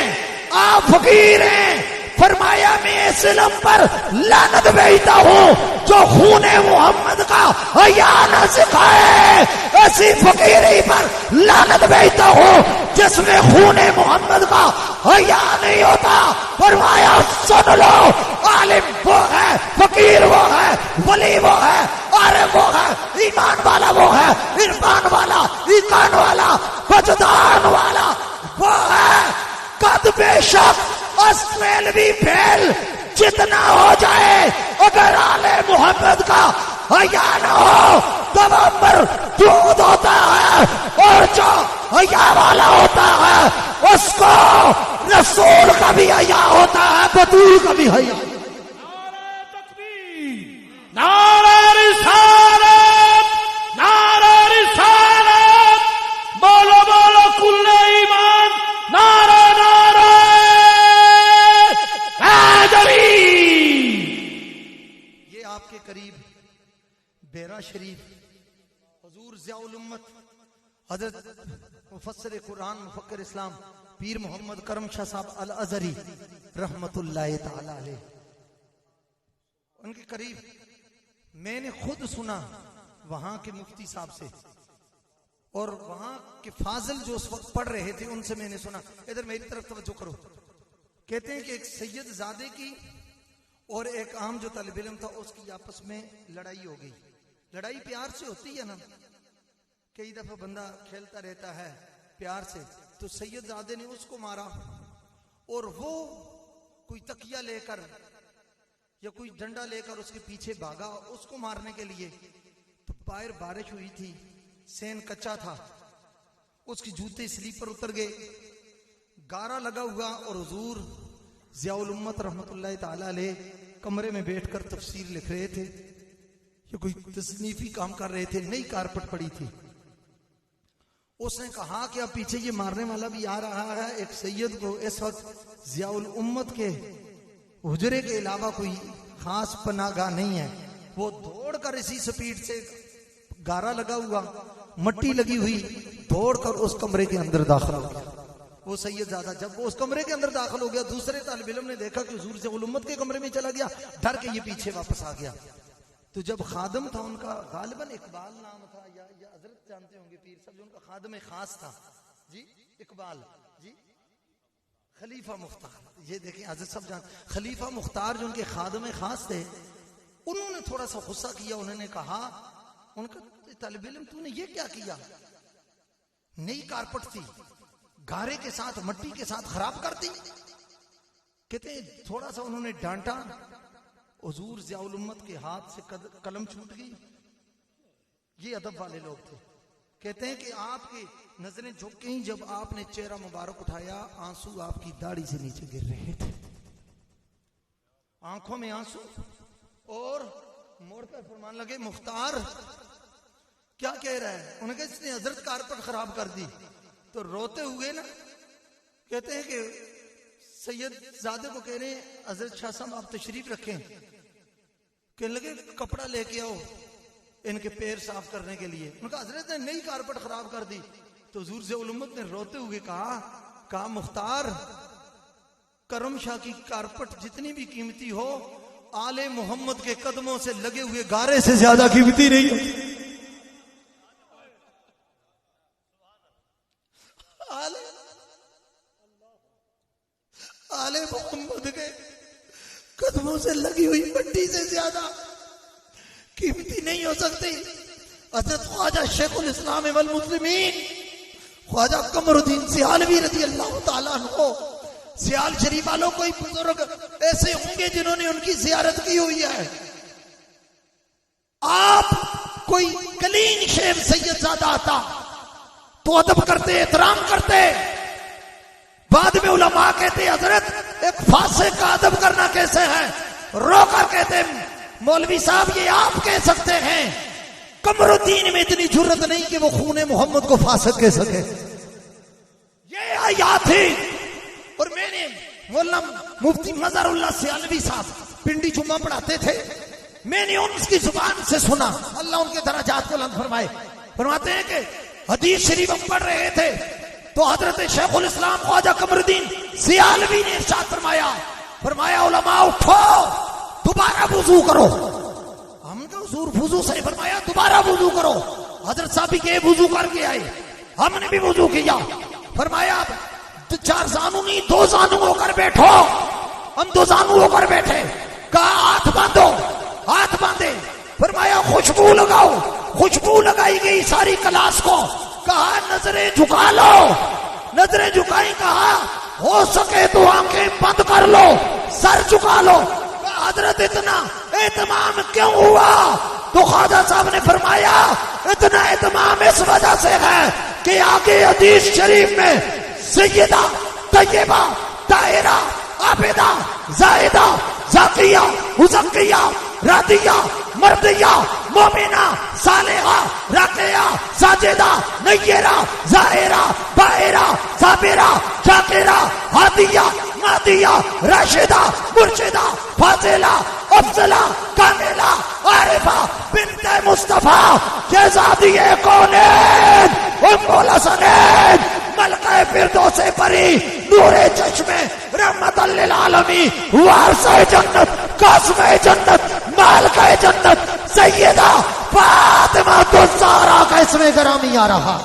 आप फकीर हैं। फरमाया मैं इस इल्म पर लानत भेजता हूं जो खूने मोहम्मद का हया न सिखाए, ऐसी फकीरी पर लानत भेजता हूं जिसमें खूने मोहम्मद का हया नहीं होता। फरमाया सुन लो, आलिम वो है, फकीर वो है, वली वो है, आरिफ वो है, ईमान वाला वो है, इरफान वाला, ईकान वाला, वजदान वाला वो है। कद बेशक अस्मेल भी फैल जितना हो जाए, अगर आले मोहम्मद का हया न हो तो अंबर दूध होता है और जो हया वाला होता है उसको रसूल का भी हया होता है, बतूल का भी हया। नारा तकबीर, नारा रिसालत, नारा रिसालत, बोलो बोलो कुल्ले ईमान, नारा नारा हैदरी। ये आपके करीब बेरा शरीफ हुजूर ज़ियाउल उम्मत हजरत मुफस्सिर कुरान मुफक्किर इस्लाम पीर मोहम्मद करम शाह साहब अल अज़हरी रहमतुल्लाह ताला अलैह, उनके करीब मैंने खुद सुना वहां के मुफ्ती साहब से। और वहां के फाजिल जो उस वक्त पढ़ रहे थे उनसे मैंने सुना, इधर मेरी तरफ तवज्जो करो। कहते हैं कि एक सैयद ज़ादे की और एक आम जो तालिब इल्म था उसकी आपस में लड़ाई हो गई। लड़ाई प्यार से होती है ना, कई दफा बंदा खेलता रहता है प्यार से, तो सैयद ज़ादे ने उसको मारा और वो कोई तकिया लेकर या कोई डंडा लेकर उसके पीछे भागा उसको मारने के लिए। तो बाहर बारिश हुई थी, सेन कच्चा था, उसके जूते स्लीपर उतर गए, गारा लगा हुआ, और हुजूर ज़ियाउल उम्मत रहमतुल्लाह ताला अलैह कमरे में बैठकर तफसीर लिख रहे थे या कोई तसनीफी काम कर रहे थे। नई कारपेट पड़ी थी। उसने कहा कि अब पीछे ये मारने वाला भी आ रहा है। एक सैयद को इस वक्त ज़ियाउल उम्मत के हुजरे के अलावा कोई खास पनाहगाह नहीं है। वो दौड़कर इसी स्पीड से, गारा लगा हुआ, मट्टी लगी हुई, दौड़कर उस कमरे के अंदर दाखिल हो गया। वो सैयद ज़ादा जब वो उस कमरे के अंदर दाखिल हो गया, दूसरे तालिब इल्म ने देखा कि हुजूर ज़ियाउल उम्मत के कमरे में चला गया, डर के ये पीछे वापस आ गया। तो जब खादम था उनका, गालिबन इकबाल नाम था, या हजरत जानते होंगे पीर साहब, जो उनका खादम खास था जी, इकबाल जी, खलीफा मुख्तार, ये देखें हजरत साहब जान, खलीफा मुख्तार जो उनके खादम खास थे, उन्होंने थोड़ा सा गुस्सा किया। उन्होंने कहा, उनका तालिब इल्म तूने ये क्या किया, नई कारपेट थी, गारे के साथ मट्टी के साथ खराब कर दी। कहते थोड़ा सा उन्होंने डांटा, हुजूर ज़ियाउल उम्मत के हाथ से कलम छूट गई। ये अदब वाले लोग थे। कहते हैं कि आपकी नजरें झुक गई जब आपने चेहरा मुबारक उठाया, आंसू आपकी दाढ़ी से नीचे गिर रहे थे, आंखों में आंसू, और मोड़कर फरमान लगे, मुख्तार क्या कह रहा है। उन्होंने कहा इसने हजरत कारपेट खराब कर दी। तो रोते हुए ना, कहते हैं कि सैयद ज़ादे को कह रहे हैं, हजरत शाह साहब आप तशरीफ रखें। कहने लगे कपड़ा लेके आओ इनके पैर साफ करने के लिए। उनका हजरत ने नई कारपेट खराब कर दी। तो हुजूर ज़ियाउल उम्मत ने रोते हुए कहा मुख्तार, करम शाह की कारपेट जितनी भी कीमती हो, आले मोहम्मद के कदमों से लगे हुए गारे से ज्यादा कीमती नहीं होती। आले मोहम्मद के कदमों से लगी हुई मट्टी से ज्यादा कीमती नहीं हो सकती। हज़रत ख्वाजा शेखुल इस्लाम वल मुस्लिमीन ख्वाजा कमरुद्दीन सियालवी रज़ी अल्लाह ताला अन्हु, सियाल शरीफ वालों कोई बुजुर्ग ऐसे होंगे जिन्होंने उनकी जियारत की हुई है। आप कोई कलीन शेख सैयद ज़ादा आता तो अदब करते, एहतराम करते। बाद में उलमा कहते हजरत एक फासिक का अदब करना कैसे है, रोकर कहते मौलवी साहब ये आप कह सकते हैं, कमरुद्दीन में इतनी जुर्रत नहीं कि वो खूने मोहम्मद को फासिक कह सके। ये आयत थी। और मैंने मौलाना मुफ्ती मज़हरुल्लाह सियालवी साहब पिंडी जुम्मा पढ़ाते थे, मैंने उनकी जुबान से सुना, अल्लाह उनके दराजात को बुलंद फरमाए। फरमाते हैं कि हदीस शरीफ हम पढ़ रहे थे तो हजरत शेखुल इस्लाम ख्वाजा कमरुद्दीन सियालवी ने इरशाद फरमाया उलमा उठो, दोबारा वुजू करो। हमने हुजूर वुजू से फरमाया दोबारा वुजू करो। हजरत साहब के वुजू करके आए, हमने भी वुजू किया। फरमाया चार जानू नहीं, दो जानू होकर बैठो। हम दो जानू होकर बैठे। कहा हाथ बांधो, हाथ बांधे। फरमाया खुशबू लगाओ, खुशबू लगाई गई सारी क्लास को। कहा नजरें झुका लो, नजरें झुकाई। कहा हो सके तो आंखें बंद कर लो, सर झुका लो। हजरत इतना एहतमाम क्यों हुआ? तो ख्वाजा साहब ने फरमाया इतना एहतमाम इस वजह से है कि आगे हदीस शरीफ में सैयदा, तैयबा, ताहिरा, आबिदा, जाहिदा, जाकिया, मुज़क्किया, रादिया, मर्दिया, मोमिना, सालिहा, राकिया, साजिदा, नय्यरा, जाहिरा, बाहिरा, साबिरा, शाकिरा, हादिया, नादिया, राशिदा, मुर्शिदा, फाजिला, अफजला, कामिला, आरिफा, बिन्ते मुस्तफा, शहज़ादिए कौनैन, उम्मुल हसनैन, मलका फिरदौसे परी, नूरे चश्मे, रहमतल लिल आलमीन, वारसे जन्नत, कास्मे जन्नत, मालिका जन्नत, सैयदा फातिमा तो ज़हरा का इसमें ग्रामी आ रहा।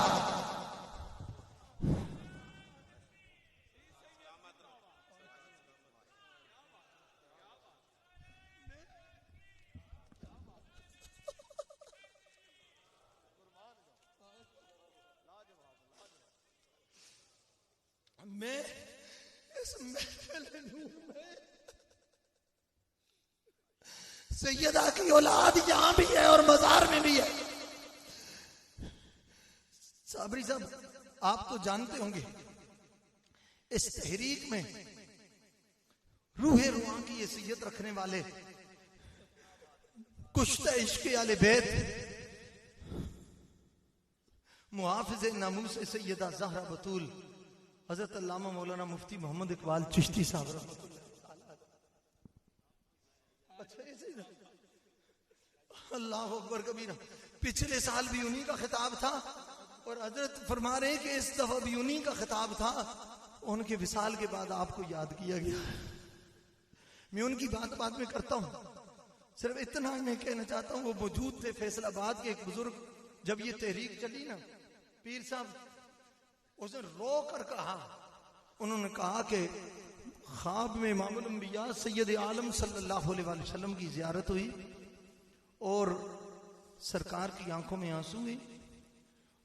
सैयदा की औलाद यहां भी है और मजार में भी है। साबरी साहब, आप तो जानते होंगे इस तहरीक में रूहे रुआ की हैसियत रखने वाले कुश्ता इश्क आले बैत मुहाफिज नामूस सैयदा ज़हरा बतूल हजरत अल्लामा मौलाना मुफ्ती मोहम्मद इकबाल चिश्ती साहब अल्लाह अकबर कबीरा। पिछले साल भी उन्हीं का खिताब था और हजरत फरमा रहे हैं कि इस दफा भी उन्हीं का खिताब था। उनके विसाल के बाद आपको याद किया गया। मैं उनकी बात में करता हूं, सिर्फ इतना मैं कहना चाहता हूं, वो मौजूद थे फैसलाबाद के एक बुजुर्ग। जब ये तहरीक चली ना, पीर साहब उसने रो कर कहा, उन्होंने कहा कि ख्वाब में इमामुल अंबिया सैयद आलम सल्लल्लाहु अलैहि वसल्लम की जियारत हुई और सरकार की आंखों में आंसू हुए,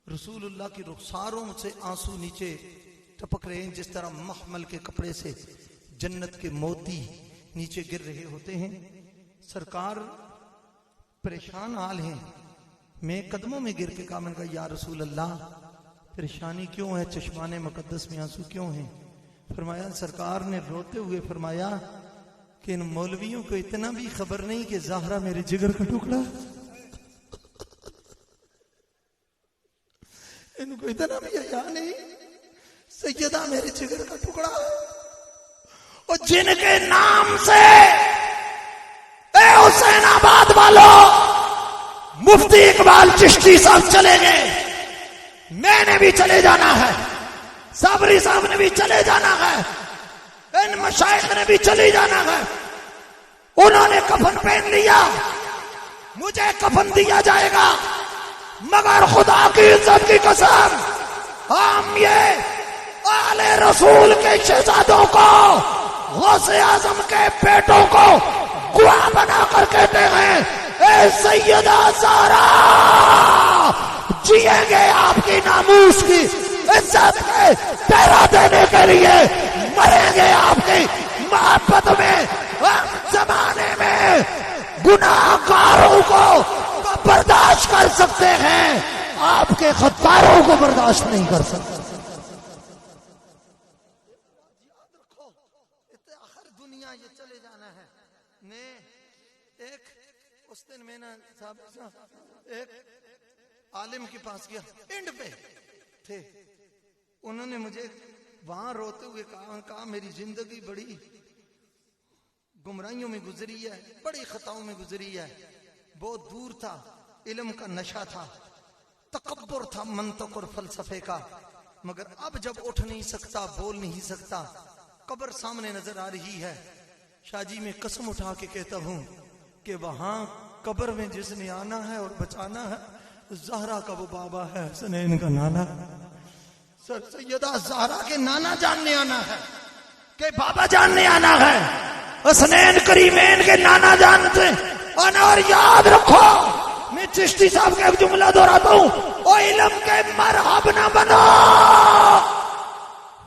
रसूलुल्लाह की रुखसारों से आंसू नीचे टपक रहे हैं, जिस तरह मखमल के कपड़े से जन्नत के मोती नीचे गिर रहे होते हैं। सरकार परेशान हाल हैं। मैं कदमों में गिर के कहा, मैंने कहा या रसूल अल्लाह परेशानी क्यों है, चश्माने मुकद्दस में आंसू क्यों हैं? फरमाया, सरकार ने रोते हुए फरमाया कि इन मौलवियों को इतना भी खबर नहीं कि ज़हरा मेरे जिगर का टुकड़ा, इनको इतना भी हया नहीं, सैयदा मेरे जिगर का टुकड़ा। और जिनके नाम से ए हुसैनाबाद वालों मुफ्ती इकबाल चिश्ती साहब चले गए, मैंने भी चले जाना है, साबरी साहब ने भी चले जाना है, इन मशाइख ने भी चले जाना है। उन्होंने कफन पहन लिया, मुझे कफन दिया जाएगा, मगर खुदा की इज्जत की कसम हम ये आले रसूल के शहजादों को, गौसे आजम के बेटों को गुआ बनाकर कहते हैं, ए सैयदा ज़हरा जिएंगे आपकी नामूस की इज्जत के पहरा देने के लिए, मरेंगे आपकी मोहब्बत में। हम जमाने में गुनाहगारों को बर्दाश्त कर सकते हैं, आपके खद्दारों को बर्दाश्त नहीं कर सकते। हर दुनिया ये चले जाना है। ने एक उस दिन में ना साहब एक आलिम के पास गया, एंड पे थे, उन्होंने मुझे वहां रोते हुए कहा मेरी जिंदगी बड़ी गुमराहियों में गुजरी है, बड़ी खताओं में गुजरी है, बहुत दूर था, इल्म का नशा था, तकब्बुर था, मंतक और फलसफे का, मगर अब जब उठ नहीं सकता, बोल नहीं सकता, कब्र सामने नजर आ रही है, शाहजी मैं कसम उठा के कहता हूं कि वहां कब्र में जिसने आना है और बचाना है, ज़हरा का वो बाबा है, हसनैन का नाना, सैयदा ज़हरा के नाना जानने आना है, के बाबा जानने आना है, हसनैन करीमैन के नाना जानते। और याद रखो, मैं चिश्ती साहब का एक जुमला दोहराता हूं, ओ इल्म के मरहब न बनो,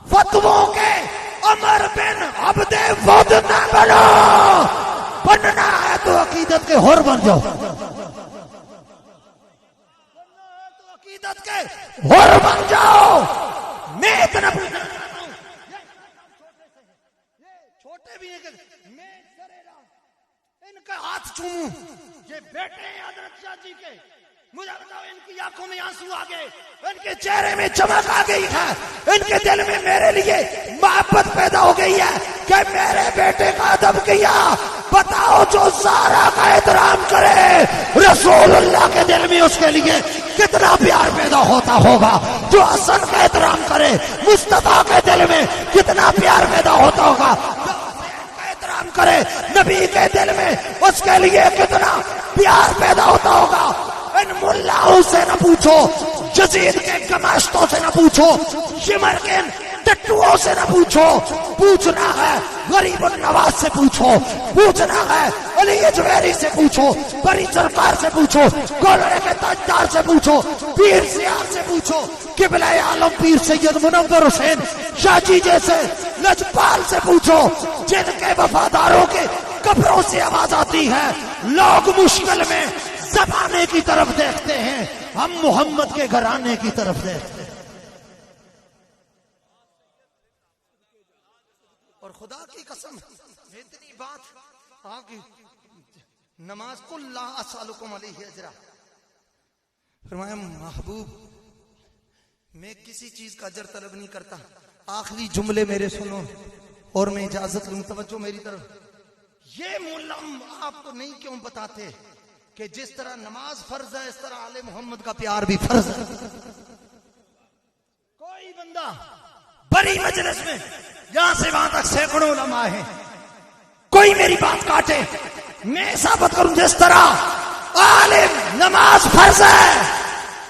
फतवों के अमर बिन अब्दे वद न बनो, बनना है तो अकीदत के होर बन जाओ, अकीदत के होर बन जाओ। मैं इतना पूछना चाहता हूं, ये छोटे भी नहीं, मैं इनका हाथ चूमूं, ये बेटे हैं हजरत शाह जी के, मुझे बताओ इनकी आंखों में आंसू आ गए, इनके चेहरे में चमक आ गई है, इनके दिल में मेरे लिए मोहब्बत पैदा हो गई है कि मेरे बेटे का अदब किया। बताओ जो ज़हरा का एहतराम करे, रसूलुल्लाह के दिल में उसके लिए कितना प्यार पैदा होता होगा, जो हसन का एहतराम करे, मुस्तफा के दिल में कितना प्यार पैदा होता होगा, एहतराम करे, नबी के दिल में उसके लिए कितना प्यार पैदा होता होगा। इन मुल्लाओं से न पूछो, जजीद के गमाश्तों से न पूछो, शिमर के टट्टुओं से न पूछो, पूछना है गरीब नवाज से पूछो, पूछना है अली जुवैरी से पूछो, बड़ी सरकार से पूछो, गोलड़े के ताजदार से पूछो, पीर सियार से पूछो, किबला आलम पीर सैयद मुनव्वर हुसैन शाह जी जैसे लजपाल से पूछो, जिनके वफादारों के कब्रों से आवाज आती है, लोग मुश्किल में ज़माने की तरफ देखते हैं, हम मोहम्मद के घराने की तरफ देखते हैं। और खुदा की कसम इतनी बात आपकी नमाज कुल ला असअलुकुम अलैहि अजरा, फरमाया महबूब मैं किसी चीज का अजर तलब नहीं करता, आखिरी जुमले मेरे सुनो और मैं इजाजत लूं। तवज्जो मेरी तरफ। ये मुल्लम आपको नहीं क्यों बताते कि जिस तरह नमाज फर्ज है, इस तरह आले मोहम्मद का प्यार भी फर्ज है। कोई बंदा बड़ी मजलिस में यहां से वहां तक सैकड़ों उलमा है, कोई मेरी बात काटे, मैं साबित करूं जिस तरह आले नमाज फर्ज है,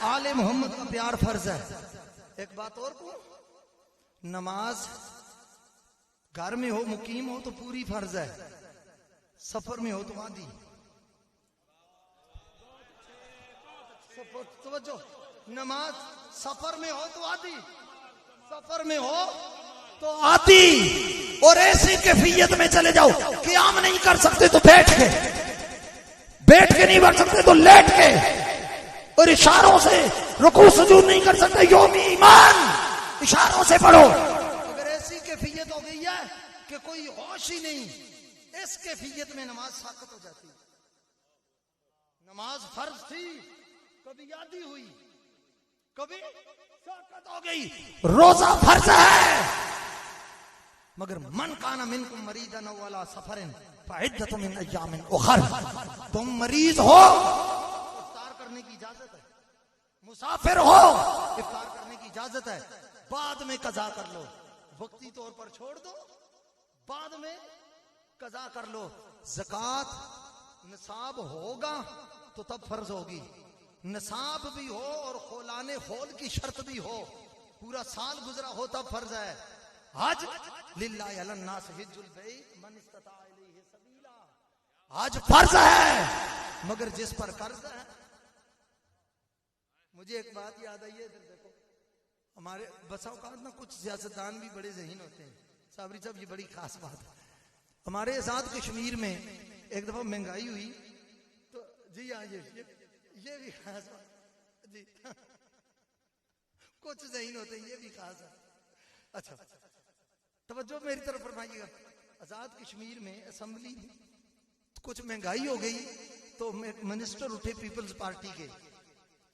आले मोहम्मद का प्यार फर्ज है। एक बात और कहूं, नमाज घर में हो, मुकीम हो तो पूरी फर्ज है, सफर में हो तो आधी। समझो, नमाज सफर में हो तो आधी, सफर में हो तो आधी। और ऐसी कैफियत में चले जाओ, क़याम नहीं कर सकते तो बैठ के नहीं बढ़ सकते तो लेट के, और इशारों से रुकू सुजूद नहीं कर सकते, योमी ईमान इशारों से पढ़ो। अगर ऐसी कैफियत हो गई है कि कोई होश ही नहीं, इस कैफियत में नमाज साकत हो जाती है। नमाज फर्ज थी, कभी यादी हुई, कभी साकत हो गई। रोजा फर्ज है, मगर मन काना मिनकुम मरीदन वला सफरिन फइद्दतुम मिन अय्यामिन उखर। तुम मरीज हो, इफ्तार करने की इजाजत है, मुसाफिर हो, इफ्तार करने की इजाजत है, बाद में कज़ा कर लो, वक्ती तौर पर छोड़ दो, बाद में कज़ा कर लो। ज़कात निसाब होगा तो तब फर्ज होगी, निसाब भी हो और खोलाने होल की शर्त भी हो, पूरा साल गुजरा हो तब फर्ज है। हज लिल्लाहि अलन नास हिज्जुल बैत मन इस्तता इलैहि सबीला, हज फर्ज है, मगर जिस पर कर्ज है। मुझे एक बात याद आई है, इधर देखो, हमारे बसा औकात ना कुछ सियासतदान भी बड़े ज़हीन होते हैं। साबरी साहब, ये बड़ी खास बात है। हमारे आजाद कश्मीर में एक दफा महंगाई हुई तो जी हाँ, ये भी खास बात जी, कुछ ज़हीन होते हैं, ये भी खास है। अच्छा, तवज्जो मेरी तरफ फरमाइएगा। आजाद कश्मीर में असेंबली कुछ महंगाई हो गई तो मिनिस्टर उठे पीपल्स पार्टी के,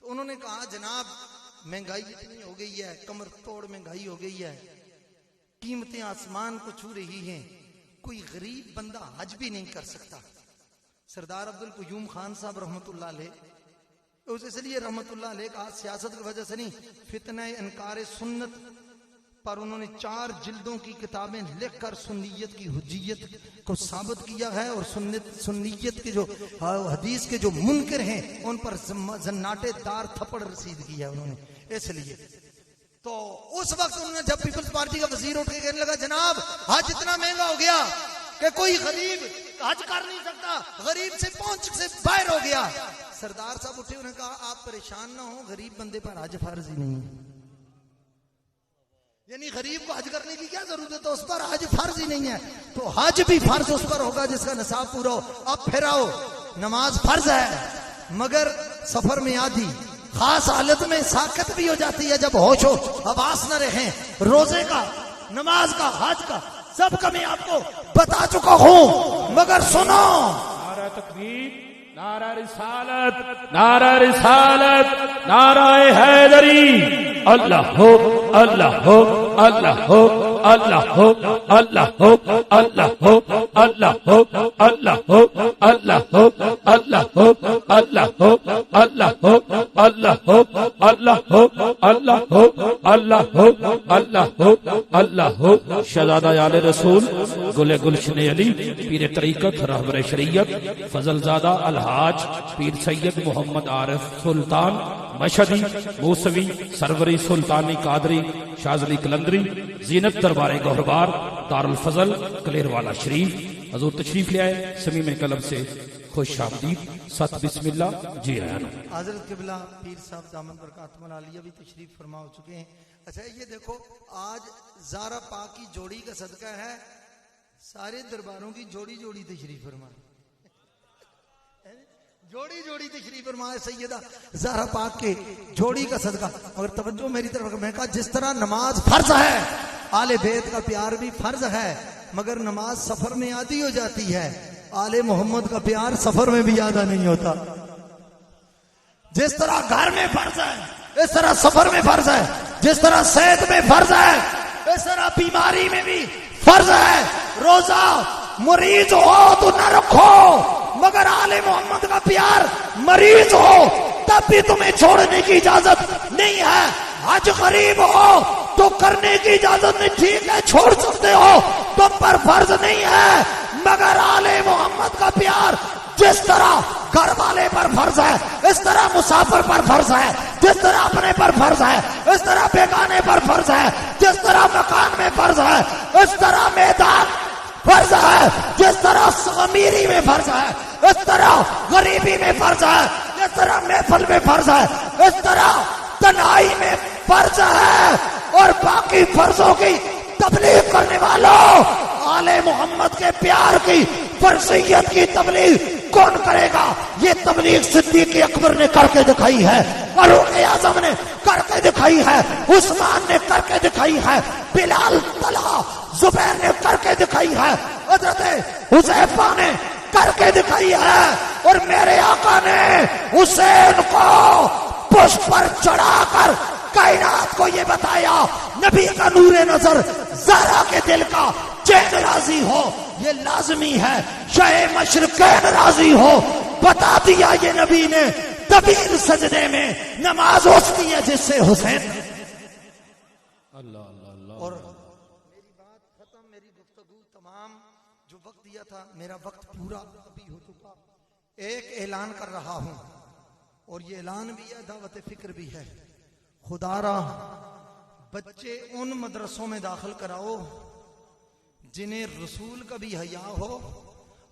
तो उन्होंने कहा जनाब महंगाई इतनी हो गई है, कमर तोड़ महंगाई हो गई है, कीमतें आसमान को छू रही हैं, कोई गरीब बंदा हज भी नहीं कर सकता। सरदार अब्दुल क़य्यूम खान साहब रहमतुल्लाह अलैह, इसलिए रहमतुल्लाह अलैह कहा सियासत की वजह से नहीं, फितना इनकार सुन्नत पर उन्होंने 4 जिल्दों की किताबें लिखकर सुन्नियत की हुज्जियत को साबित किया है, और सुन्नियत के जो हदीस के जो मुनकर हैं उन पर जन्नाटेदार थप्पड़ रसीद किया उन्होंने। इसलिए तो उस वक्त उन्होंने, जब पीपल्स पार्टी का वजीर उठ के कहने लगा जनाब हज इतना महंगा हो गया कि कोई गरीब हज कर नहीं सकता, गरीब से पहुंच से बाहर हो गया, सरदार साहब उठे, उन्होंने कहा आप परेशान ना हो, गरीब बंदे पर हज फर्ज ही नहीं है, यानी गरीब को हज करने की क्या जरूरत है, उस पर हज फर्ज ही नहीं है। तो हज भी फर्ज उस पर होगा जिसका निसाब पूरा हो। अब फिर आओ, नमाज फर्ज है मगर सफर में आधी, खास हालत में साकत भी हो जाती है जब होश हो, हवास न रहे, रोजे का, नमाज का, हज का, सब का मैं आपको बता चुका हूं, मगर सुनो, नारा तकबीर, नारा रिसालत, नारा रिसालत, नारा हैदरी, अल्लाह हो, अल्लाह हो, अल्लाह हो, अल्लाह हो, अल्लाह हो, अल्लाह हो, अल्लाह हो, अल्लाह हो, अल्लाह हो, अल्लाह हो, अल्लाह हो, अल्लाह हो, अल्लाह हो, अल्लाह हो, अल्लाह हो, अल्लाह हो, अल्लाह हो, अल्लाह हो। शहजादा आले रसूल गुले गुलशन अली पीर तरीकत रहबर शरीयत फजलजादा अलहाज पीर सैयद मोहम्मद आरिफ सुल्तान मशदी मूसवी सरवरी सुल्तानी कादरी शाजली कलंदरी जीनत दरबार गौहरबार दारुल फजल कलेरवाला शरीफ हजूर तशरीफ ले आए, समीम कलब से खुश आमदीद, सत बिस्मिल्लाह, जी आयान। हजरत किबला पीर साहब दामद बरकातुहुल आलिया भी तशरीफ फरमा हो चुके हैं। अच्छा ये देखो, आज ज़ारा पाक की जोड़ी का सदका है, सारे दरबारों की जोड़ी जोड़ी तशरीफ फरमा, जोड़ी जोड़ी तशरीफ फरमाए सैयदा ज़ारा पाक के जोड़ी का सदका। और तवज्जो मेरी तरफ, मैं कहा जिस तरह नमाज फर्ज है, आले बैत का प्यार भी फर्ज है, मगर नमाज सफर में आदी हो जाती है, आले मोहम्मद का प्यार सफर में भी ज्यादा नहीं होता। जिस तरह घर में फर्ज है, इस तरह सफर में फर्ज है। जिस तरह सेहत में फर्ज है, इस तरह बीमारी में भी फर्ज है। रोजा मरीज हो तो न रखो, मगर आले मोहम्मद का प्यार मरीज हो तब भी तुम्हें छोड़ने की इजाजत नहीं है। हज गरीब हो तो करने की इजाजत नहीं, ठीक है छोड़ सकते हो, तुम पर फर्ज नहीं है, मगर आले मोहम्मद का प्यार जिस तरह घर वाले पर फर्ज है, इस तरह मुसाफिर पर फर्ज है। जिस तरह अपने पर फर्ज है, इस तरह बेगाने पर फर्ज है। जिस तरह मकान में फर्ज है, इस तरह मैदान फर्ज है। जिस तरह अमीरी में फर्ज है, इस तरह गरीबी में फर्ज है। जिस तरह महफिल में फर्ज है, इस तरह तन्हाई में फर्ज है। और बाकी फर्जों की तबलीग करने वालों, आले मोहम्मद के प्यार की फर्जियत की तबलीग कौन करेगा? ये तबलीग सिद्दीक अकबर ने करके दिखाई है, फारूक आजम ने करके दिखाई है, उस्मान ने करके दिखाई है, बिलाल, तलहा, जुबैर ने करके दिखाई है, हजरत हुज़ैफा ने करके दिखाई है। और मेरे आका ने हुसैन को पुष्प पर चढ़ाकर कायनात को ये बताया, नबी का नूरे नजर ज़ारा के दिल का चैन राजी हो, ये लाजमी है। शाह मशरकैन राजी हो, बता दिया ये नबी ने तबीर सजदे में नमाज उसकी है जिससे हुसैन। अल्लाह अल्लाह अल्लाह। और मेरी बात खत्म, मेरी गुफ्तगू तमाम, जो वक्त दिया था मेरा वक्त पूरा अभी हो चुका। एक ऐलान कर रहा हूं, और ये ऐलान भी है, दावत फिक्र भी है। खुदारा बच्चे उन मदरसों में दाखिल कराओ जिन्हें रसूल का भी हया हो,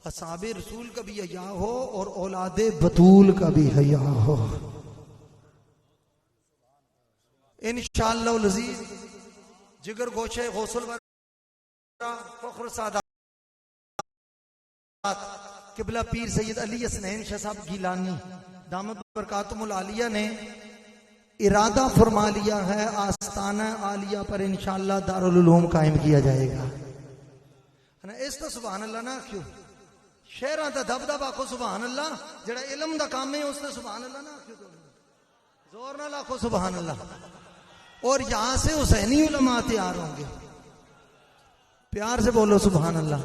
असहाबे रसूल का भी हया हो, और औलादे बतूल का भी हया हो। इंशाअल्लाह लजीज जिगर गोशे गौसल फख्र सादात किबला पीर सैयद अली हसनैन शाह साहब गीलानी दामद बरकातुहुल आलिया ने इरादा फरमा लिया है, आस्ताना आलिया पर इंशाअल्लाह दारुल उलूम कायम किया जाएगा। इस तो सुभान अल्लाह ना क्यों शहर का दबदबा को सुभान अल्लाह, जरा इलम का काम है उसने सुभान अल्लाह ना क्यों, जोर ना लाखो सुभान अल्लाह। और यहां से हुसैनी उलमा तैयार होंगे, प्यार से बोलो सुभान अल्लाह।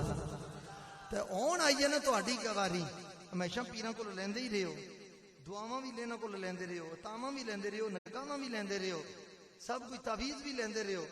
तो हूं आई है ना थोड़ी गवारी, हमेशा पीर को लेंदे ही रहे हो, दुआवां भी लेना को लेंदे रहे हो, तामा भी लेंदे रहे हो, नगावां भी लेंदे रहे हो, सब कुछ तावीज भी लेंदे रहे हो।